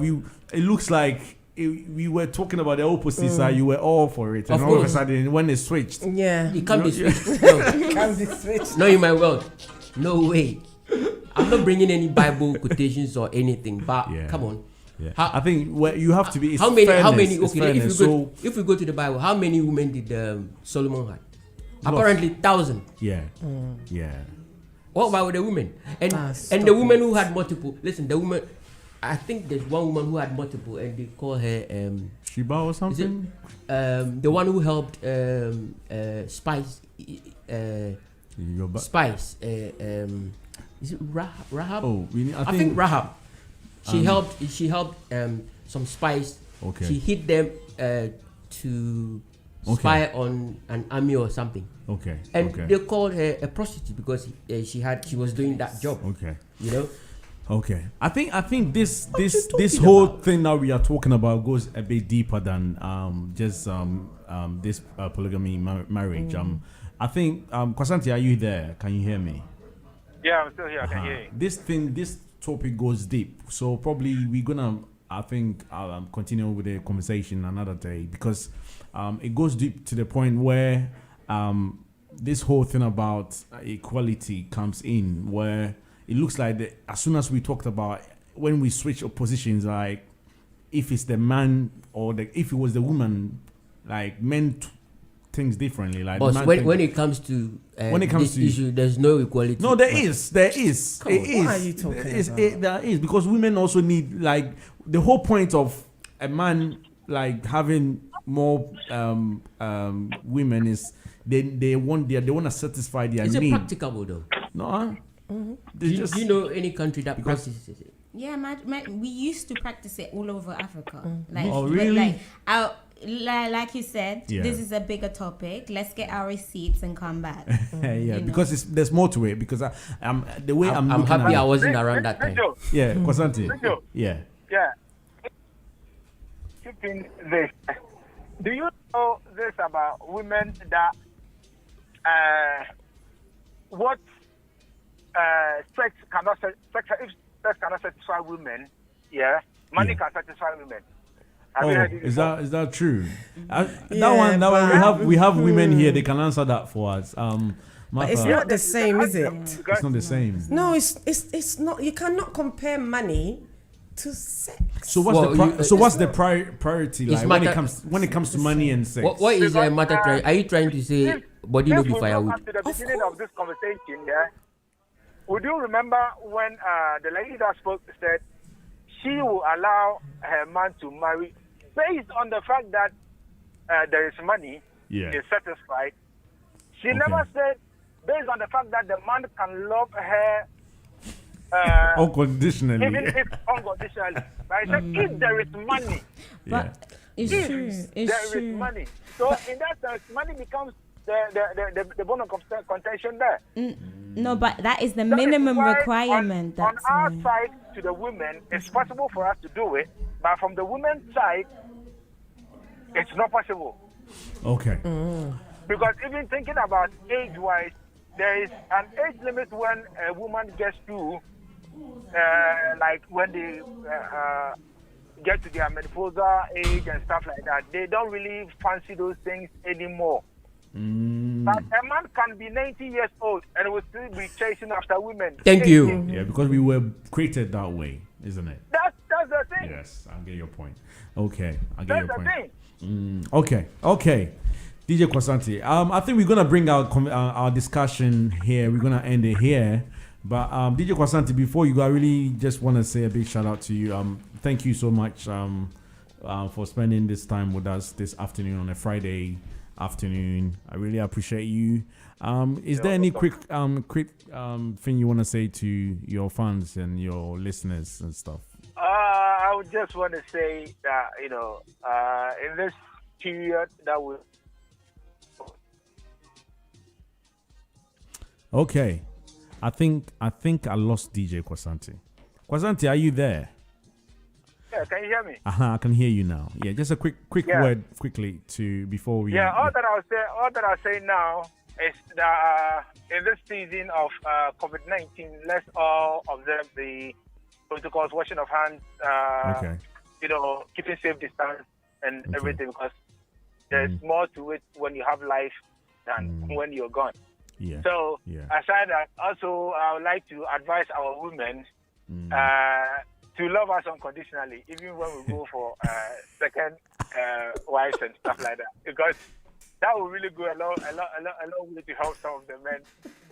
it looks like we were talking about the opposite side. You were all for it, and all of a sudden when it switched, it can't be switched. No. It can't be switched. No, in my world, no way. I'm not bringing any Bible quotations or anything, but come on. Yeah. I think you have to be. How many? Fairness, if we go to the Bible, how many women did Solomon have? Apparently 1,000. Yeah. Yeah. What about the women? And the woman who had multiple. Listen, the woman. I think there's one woman who had multiple, and they call her Sheba or something. The one who helped Spice. Spice. Is it Rahab? Oh, I think Rahab. She helped some spies. Okay. She hid them to spy on an army or something. Okay. And they called her a prostitute because she was doing that job. Okay. You know. Okay. I think this whole thing that we are talking about goes a bit deeper than just this polygamy marriage. I think Kwasanti, are you there? Can you hear me? Yeah, I'm still here. I can hear you. This topic goes deep. So probably we're gonna, I think, continue with the conversation another day because it goes deep to the point where this whole thing about equality comes in, where it looks like as soon as we talked about when we switch positions, like if it's the man or if it was the woman, like men things differently. Like boss, when it comes to this issue, there's no equality. No, there is. What are you talking about? There is, because women also need, like, the whole point of a man like having more women is they want to satisfy their needs. Is it practicable though? No. Do you know any country that practices it? Yeah, we used to practice it all over Africa. Like, oh, really? Like you said, this is a bigger topic. Let's get our receipts and come back. Because there's more to it. Because the way I'm happy I wasn't around that time. Yeah, Kwasanti. Yeah. Keeping this. Do you know this about women that what sex cannot satisfy women? Yeah, money can satisfy women. Is that true? That one we have women here. They can answer that for us. But it's not the same, is it? It's not the same. No, it's not. You cannot compare money to sex. So what's the priority like when it comes to money and sex? What is the matter? Are you trying to say body no be firewood? At the beginning of this conversation, would you remember when the lady that spoke said she will allow her man to marry based on the fact that there is money, is satisfied? She never said based on the fact that the man can love her unconditionally. Even if unconditionally. But I said if there is money. But it's true. There is money. So in that sense, money becomes the bone of contention there. No, but that is the minimum requirement. On our side to the women, it's possible for us to do it, but from the women's side, it's not possible. Okay. Because even thinking about age-wise, there is an age limit when a woman gets to, like when they get to their menopausal age and stuff like that. They don't really fancy those things anymore. But a man can be 90 years old and will still be chasing after women. Thank you. Yeah, because we were created that way, isn't it? That's the thing. Yes, I get your point. Okay, I get your point. Okay. DJ Kwasanti, I think we're gonna bring our discussion here. We're gonna end it here. But DJ Kwasanti, before you go, I really just want to say a big shout out to you. Thank you so much for spending this time with us this afternoon on a Friday afternoon. I really appreciate you. Is there any quick thing you want to say to your fans and your listeners and stuff? I would just want to say that in this period that we. Okay, I think I lost DJ Kwasanti. Kwasanti, are you there? Yeah, can you hear me? I can hear you now. Yeah, just a quick word quickly before we. Yeah, all that I'll say now is that in this season of COVID-19, let's all observe the protocols, washing of hands, keeping safe distance and everything, because there's more to it when you have life than when you're gone. Yeah. So aside that, also I would like to advise our women to love us unconditionally, even when we go for second wives and stuff like that, because that will really go a long way to help some of the men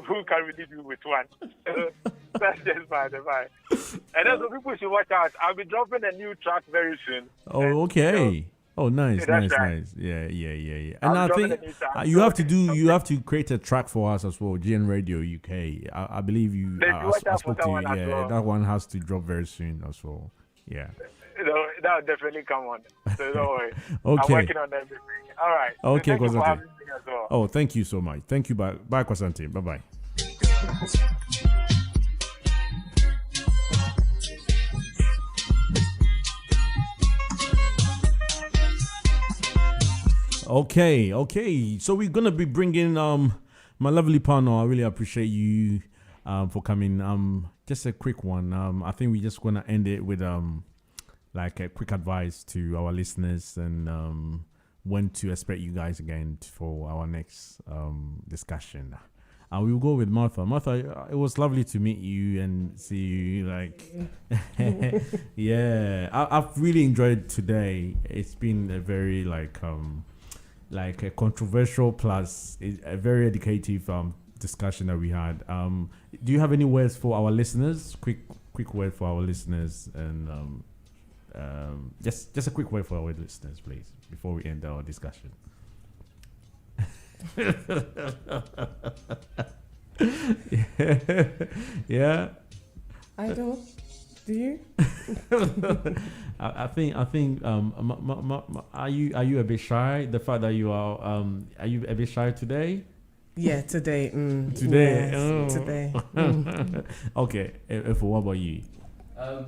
who can really do with one. That's just by the by. And also, people should watch out. I'll be dropping a new track very soon. Oh, okay. Nice. Yeah. And I think you have to create a track for us as well. GN Radio UK. I believe you. I spoke to you. Yeah, that one has to drop very soon as well. Yeah. that'll definitely come on. So don't worry. Okay. I'm working on everything. All right. Okay, Thank you for Kwasante. having me as well. Oh, thank you so much. Thank you. Bye, Kwasante. Bye bye. Okay. So we're gonna be bringing my lovely partner. I really appreciate you for coming. Just a quick one. I think we're just gonna end it with like a quick advice to our listeners and when to expect you guys again for our next discussion. We will go with Martha. Martha, it was lovely to meet you and see you. Like, yeah, I've really enjoyed today. It's been a very like a controversial plus a very educative discussion that we had. Do you have any words for our listeners? Quick word for our listeners, and just a quick word for our listeners, please, before we end our discussion. Yeah. I don't. Do you? I think. Are you a bit shy? The fact that you are you a bit shy today? Yeah, today. Today. Yes, today. Okay. If what about you? I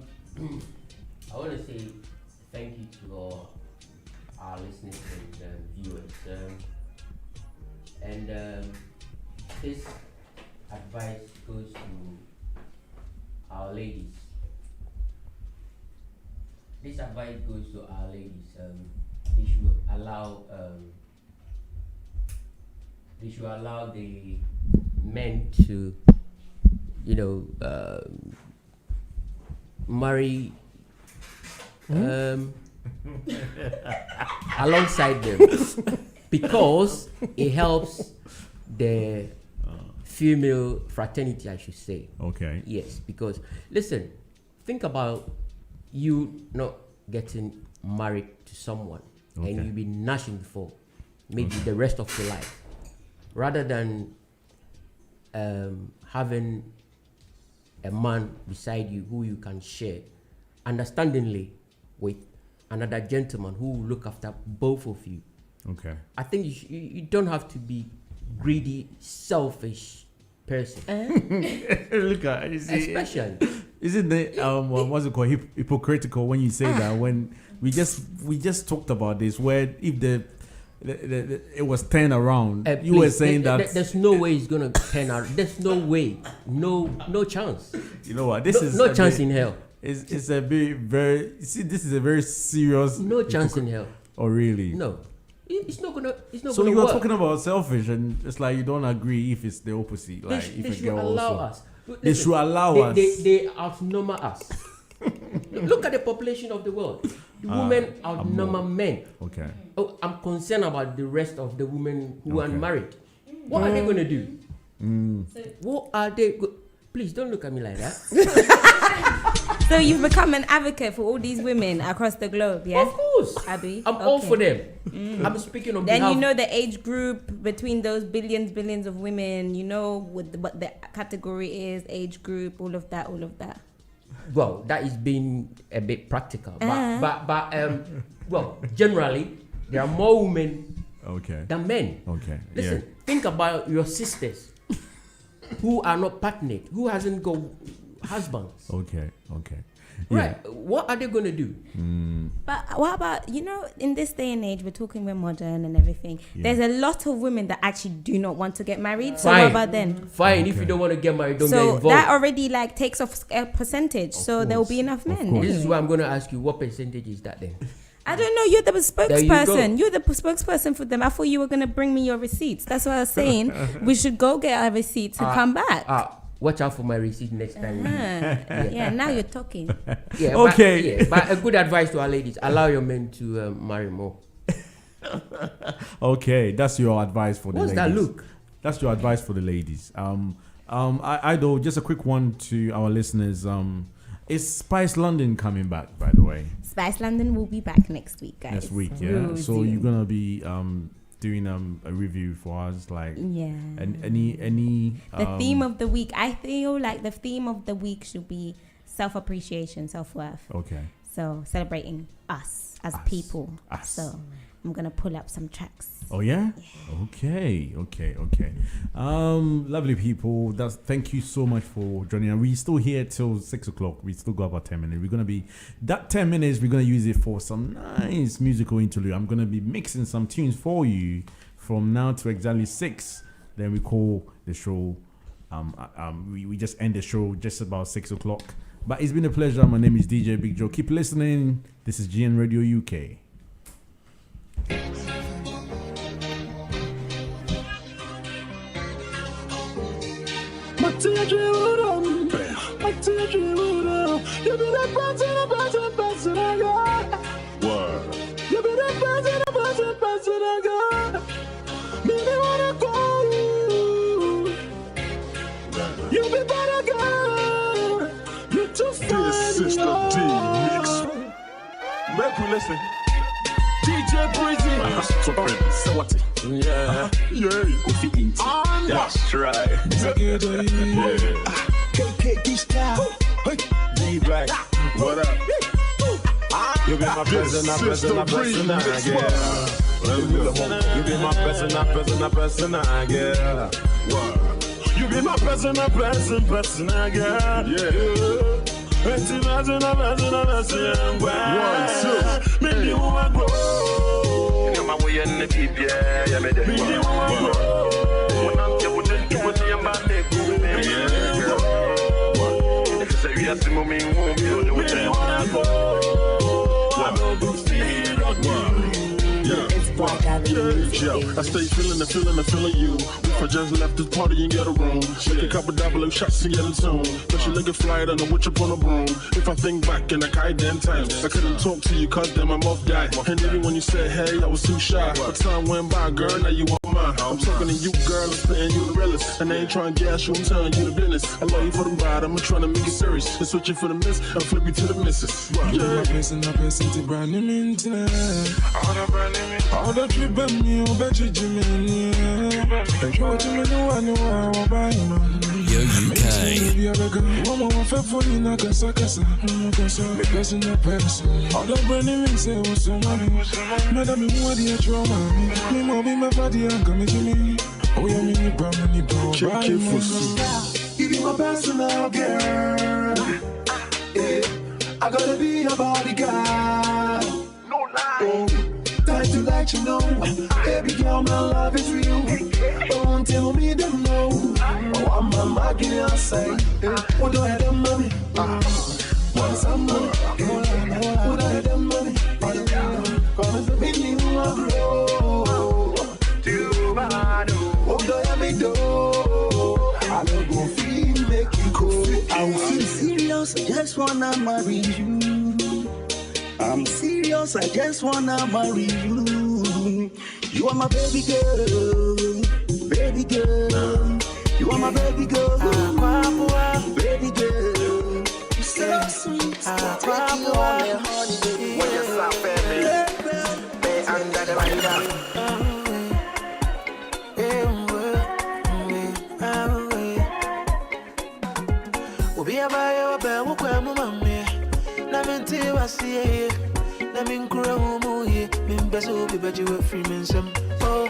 want to say thank you to all our listeners and viewers. And this advice goes to our ladies. This advice goes to our ladies. They should allow the men to, marry alongside them, because it helps the female fraternity, I should say. Okay. Yes, because listen, think about you not getting married to someone and you've been gnashing for maybe the rest of your life, rather than having a man beside you who you can share understandingly with another gentleman who will look after both of you. Okay. I think you don't have to be greedy, selfish person. Look at you see, especially. Isn't the what's it called, hypocritical when you say that? When we just talked about this, where if the it was turned around, you were saying that there's no way it's gonna turn out. There's no way, no chance. You know what? This is no chance in hell. It's a bit very. See, this is a very serious. No chance in hell. Oh really? No. It's not gonna. So gonna you are work. talking about selfish, and it's like you don't agree if it's the opposite. Like if they a should girl allow also, us. They should allow us. They outnumber us. Look at the population of the world. The women outnumber men. Okay. Oh, I'm concerned about the rest of the women who are married. What are they gonna do? So what are they? Please don't look at me like that. So you've become an advocate for all these women across the globe, yeah? Of course. Abby? I'm all for them. I'm speaking on behalf. Then you know the age group between those billions of women, you know what the category is, age group, all of that. Well, that is being a bit practical. But well, generally, there are more women than men. Okay. Listen, think about your sisters who are not partnered, who hasn't got husbands. Okay. Right. What are they going to do? But what about, in this day and age, we're talking we're modern and everything. Yeah. There's a lot of women that actually do not want to get married. So what about then? Fine. If you don't want to get married, don't get involved. So that already takes off a percentage. So there will be enough men. Anyway. This is why I'm going to ask you, what percentage is that then? I don't know. You're the spokesperson. You're the spokesperson for them. I thought you were going to bring me your receipts. That's what I was saying. We should go get our receipts and come back. Watch out for my receipt next time. Yeah, now you're talking. Yeah, okay. But a good advice to our ladies: allow your men to marry more. Okay, that's your advice for the ladies. What's that look? That's your advice for the ladies. I though just a quick one to our listeners. Is Spice London coming back? By the way, Spice London will be back next week, guys. Next week, yeah. So you're gonna be doing a review for us, and any the theme of the week. I feel like the theme of the week should be self-appreciation, self-worth. Okay. So celebrating us as people. So I'm gonna pull up some tracks. Oh yeah? Okay. Lovely people. Thank you so much for joining us. We still here till 6 o'clock. We still got about 10 minutes. We're gonna be that 10 minutes. We're gonna use it for some nice musical interlude. I'm gonna be mixing some tunes for you from now to exactly 6. Then we call the show. We just end the show just about 6 o'clock. But it's been a pleasure. My name is DJ Big Joe. Keep listening. This is GN Radio UK. You be the person I got. Word. You be the person I got. Me wanna call you. You be better girl. You too fine. This is the D mix. Make we listen. DJ Breezy. So what? Yeah. That's right. KK style. Black. What up? You be my person, I guess. You be my person, I guess. You be my person, I guess. Yeah. Make you want grow. You know my way in the deep, yeah, me there. Make you want grow. When I'm putting your man, they go. If you say we have to move me, won't be able to do it. I know you feel I stay feeling you. If I just left this party and get a room, make a couple double shots and get in tune. But you look a fly, I don't know which up on a broom. If I think back in a goddamn time, I couldn't talk to you cause then my mouth died. And even when you said hey, I was too shy. But time went by, girl, now you want mine. I'm talking to you, girl, I'm spitting you the realest. And I ain't trying to gas you, I'm telling you the business. I love you for the ride, I'm trying to make it serious. And switch you for the miss, and flip you to the missus. Yeah, my person to brand new internet. All the trip and me, oh, bet you Jimmy. And you what you know, I know I buy man. Yo, UK. You have a gun, one more for you, not a sucker. Me person. All the brand new say, what's so money? Madam, you want the trauma. Me, more be my body, and come to me. Oh, yeah, me, bro. Check it for you be my personal girl. Yeah, I gotta be your bodyguard. No lie. Time to let you know, baby girl, my love is real. Don't tell me them no. Oh, I'm a marking outside. What do I do, mommy? Want some money? What do I do, mommy? Cause the baby you are grow. Too bad. What do I make do? I don't go feel make you cool. I'm serious, I just wanna marry you. I'm serious, I just wanna marry you. You are my baby girl, baby girl. You are my baby girl, baby girl. You're so sweet, I'll take you on a holiday. When you stop, baby, stay under the radar. Be a buyer, but what I'm mammy. Lamenti was here. Lamin crow, Mimbeso, be better with Freemason. Oh,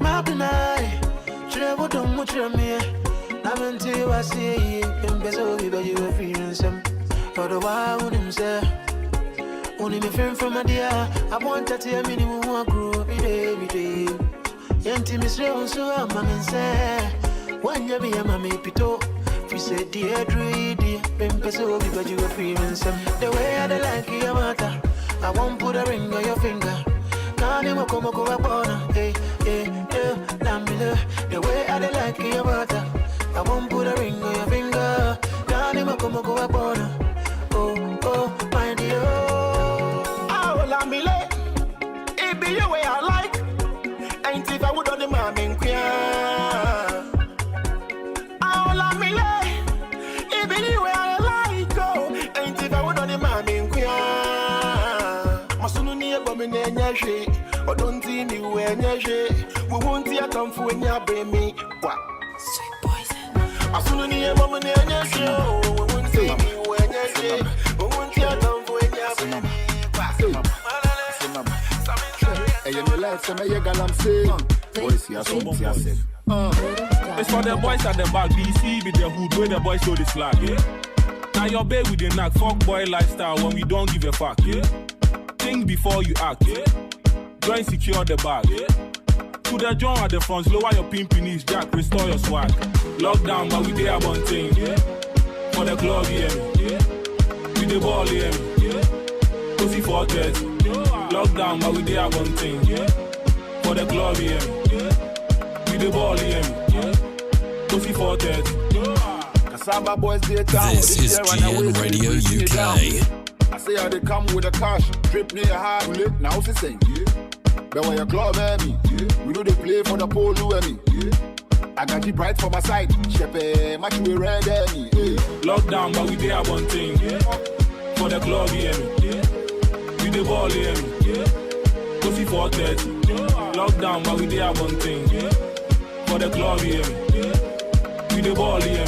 my benign. Travel don't much of me. Lamenti was here. Mimbeso, be better with Freemason. For the wild himself. Only me friend from my dear. I want to tell me you want to grow every day. Yanti Miss Ray, so I'm a say. One year be a mammy pito. We said, dear Druid, Pempeso, because you were free and some. The way I like your matter, I won't put a ring on your finger. Now they will come up on hey, Lamilla. The way I like your matter, I won't put a ring on your finger. Now they will come up on oh, my dear. Oh, Lamilla, it be your way I like. Ain't if I would on the man queer. Oh, Lamilla. Or don't see me when you we won't see a come for when you bring me. What? Sweet poison. As soon as you mom and you show, we won't see me when you we won't see a come for when you Hey, you life, so me galam say. Boys, here, so It's for the boys at the back, BC with the hood, where the boys show the slack, yeah? Now your babe with the knack, fuck boy lifestyle when we don't give a fuck, yeah? Think before you act, yeah? Join secure the bag, yeah? To the joint at the front, lower your pimpinies, jack, restore your swag. Lockdown, but we there one thing, yeah? For the club, yeah? With the ball, yeah? Pussy for 30. Lockdown, but we there one thing, yeah? For the club, yeah? With the ball, yeah? Pussy for 30. Cassava boys, they town. This is GN Radio UK. I say how they come with the cash, drip near hard lip, now it's the same. But when your club me, we do they play for the polo me. I got you bright for my side, shepe, match we red me. Lockdown, but we there one thing, for the club, yeah? With the ball, yeah? Pussy for 30. Lockdown, but we there one thing, for the club, yeah? With the ball, yeah?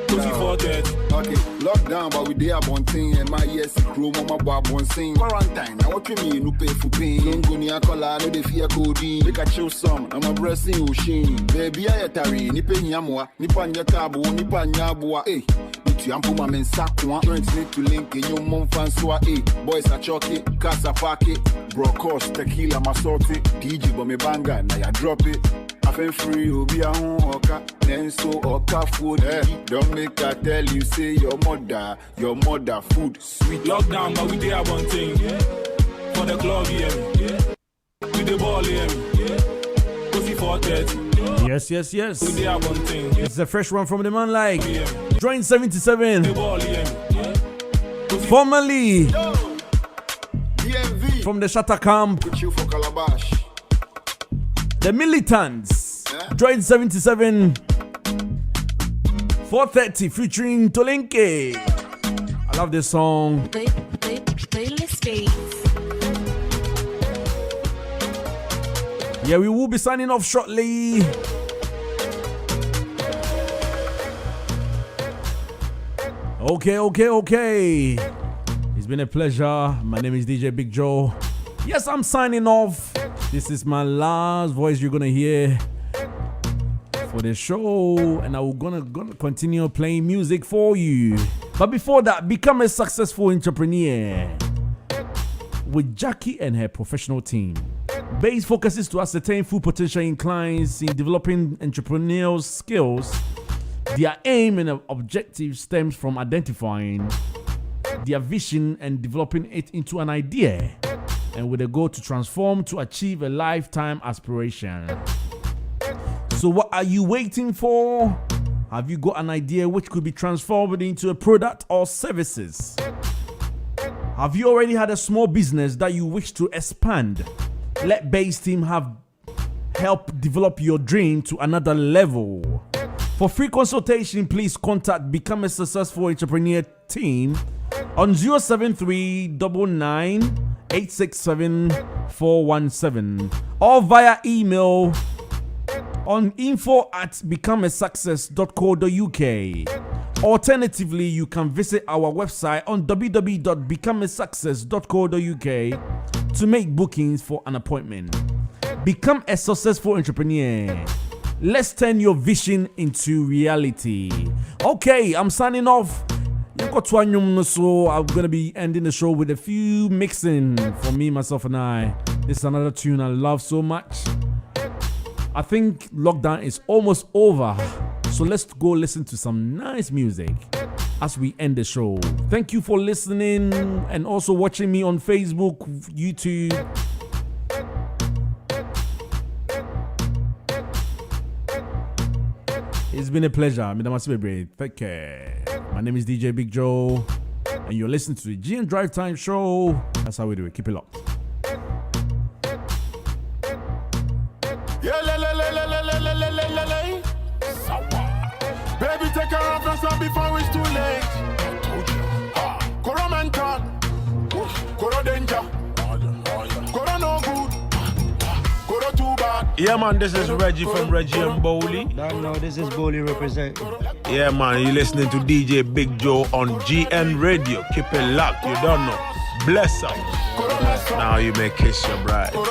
Pussy for 30. Okay, lockdown, but we there one thing, and my yes, crew, mama, bob, one thing. Quarantine, I watch me, no pay for pain. Don't go near color, no, they fear codeine. Make a chill some, I'm a breasting ocean. Baby, I tari, nipe nyamwa, nipanya tabu, nipanya bua, eh. Ampu ma men sakwa. Joints need to link in your mom fanswa, eh. Boys are chalky, casa pake. Brocos, tequila, masorti. DJ but me banga, na ya drop it. I feel free, obi a hon oka. Nenso oka food, don't make I tell you, say your mother food sweet. Lockdown, but we there one thing, for the club, yeah? With the ball, yeah? Pussy for 30. Yes. We there one thing, It's a fresh one from the man like Joint 77. Formerly from the Shatter Camp. The Militants. Joint 77. 430 featuring Tolenke. I love this song. Yeah, we will be signing off shortly. Okay. It's been a pleasure. My name is DJ Big Joe. Yes, I'm signing off. This is my last voice you're gonna hear for the show, and I'm gonna continue playing music for you. But before that, become a successful entrepreneur with Jackie and her professional team. Base focuses to ascertain full potential in clients in developing entrepreneurial skills. Their aim and objective stems from identifying their vision and developing it into an idea, and with a goal to transform to achieve a lifetime aspiration. So what are you waiting for? Have you got an idea which could be transformed into a product or services? Have you already had a small business that you wish to expand? Let Base Team help develop your dream to another level. For free consultation, please contact Become a Successful Entrepreneur Team on 073-99-867-417 or via email on info@becomeasuccess.co.uk. Alternatively, you can visit our website on www.becomeasuccess.co.uk to make bookings for an appointment. Become a successful entrepreneur. Let's turn your vision into reality. Okay, I'm signing off. So I'm gonna be ending the show with a few mixing for me, myself, and I. This is another tune I love so much. I think lockdown is almost over, so let's go listen to some nice music as we end the show. Thank you for listening and also watching me on Facebook, YouTube. It's been a pleasure. Take care. My name is DJ Big Joe, and you're listening to the GN Drivetime Show. That's how we do it. Keep it locked. Baby, take care of yourself before it's too late. Koro mental, Koro danger, Koro no good, Koro too bad. Yeah, man, this is Reggie from Reggie and Bowley. No, this is Bowley representing. Yeah, man, you're listening to DJ Big Joe on GN Radio. Keep it locked, you don't know. Bless up. Now you may kiss your bride. Hand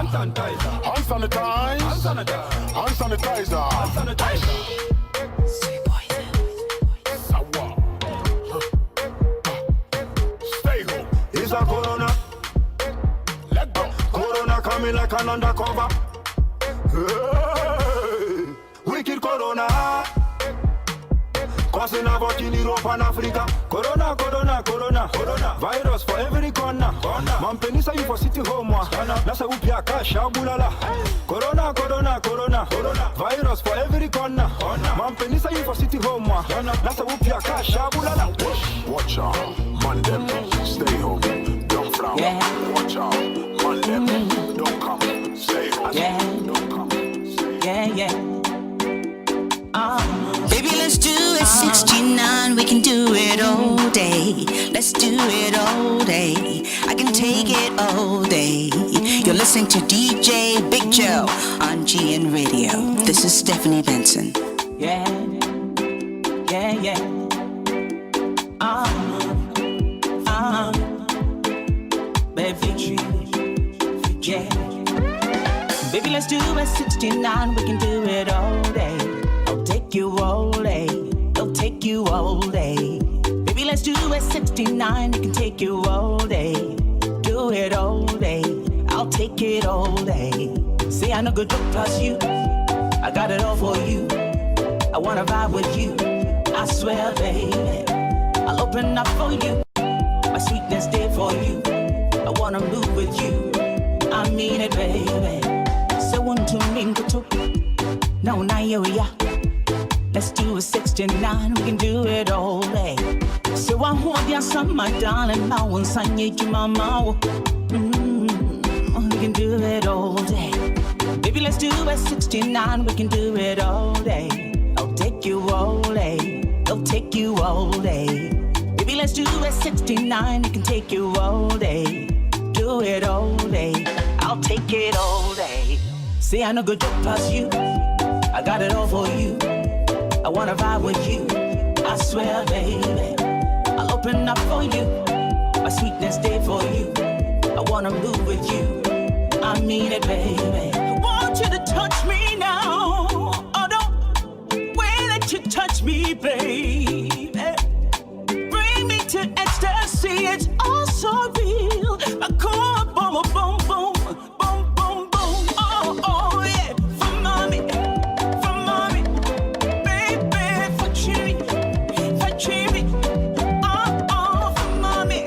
sanitizer. Hand sanitizer. Hand sanitizer. Hand sanitizer. Stay home. It's a corona. Let go. Corona coming like an undercover. Hey. Wicked corona. Causing havoc in Europe and Africa. Corona, corona, corona, corona. Virus for every corner. Man penisa you for city home. Nasa upia kasha bulala. Corona, corona, corona, corona. Virus for every corner. Man penisa you for city home. Nasa upia kasha bulala. Watch out, man them, stay home, don't frown. Yeah. Watch out, man them, don't come, stay home. Yeah. Don't come, stay home. Yeah. Baby, let's do it 69. We can do it all day. Let's do it all day. I can take it all day. You're listening to DJ Big Joe on GN Radio. This is Stephanie Benson. Yeah. Yeah, yeah. Baby, yeah. Baby, let's do it 69. We can do it all day. I'll take you all day. I'll take you all day. Baby, let's do it 69. We can take you all day. Do it all day. I'll take it all day. Say I know good look plus you. I got it all for you. I wanna vibe with you. I swear, baby, I'll open up for you. My sweetness there for you. I wanna move with you. I mean it, baby. So one to me to no na yo ya. Let's do a 69. We can do it all day. So I hold ya some, my darling. I won't sign you to my mouth. We can do it all day. Baby, let's do a 69. We can do it all day. I'll take you all day. I'll take you all day. Baby, let's do a 69. We can take you all day. Do it all day. I'll take it all day. Say I know good joke plus you. I got it all for you. I wanna vibe with you. I swear, baby, I'll open up for you. My sweetness there for you. I wanna move with you. I mean it, baby. I want you to touch me now. Oh, don't wait that you touch me, baby.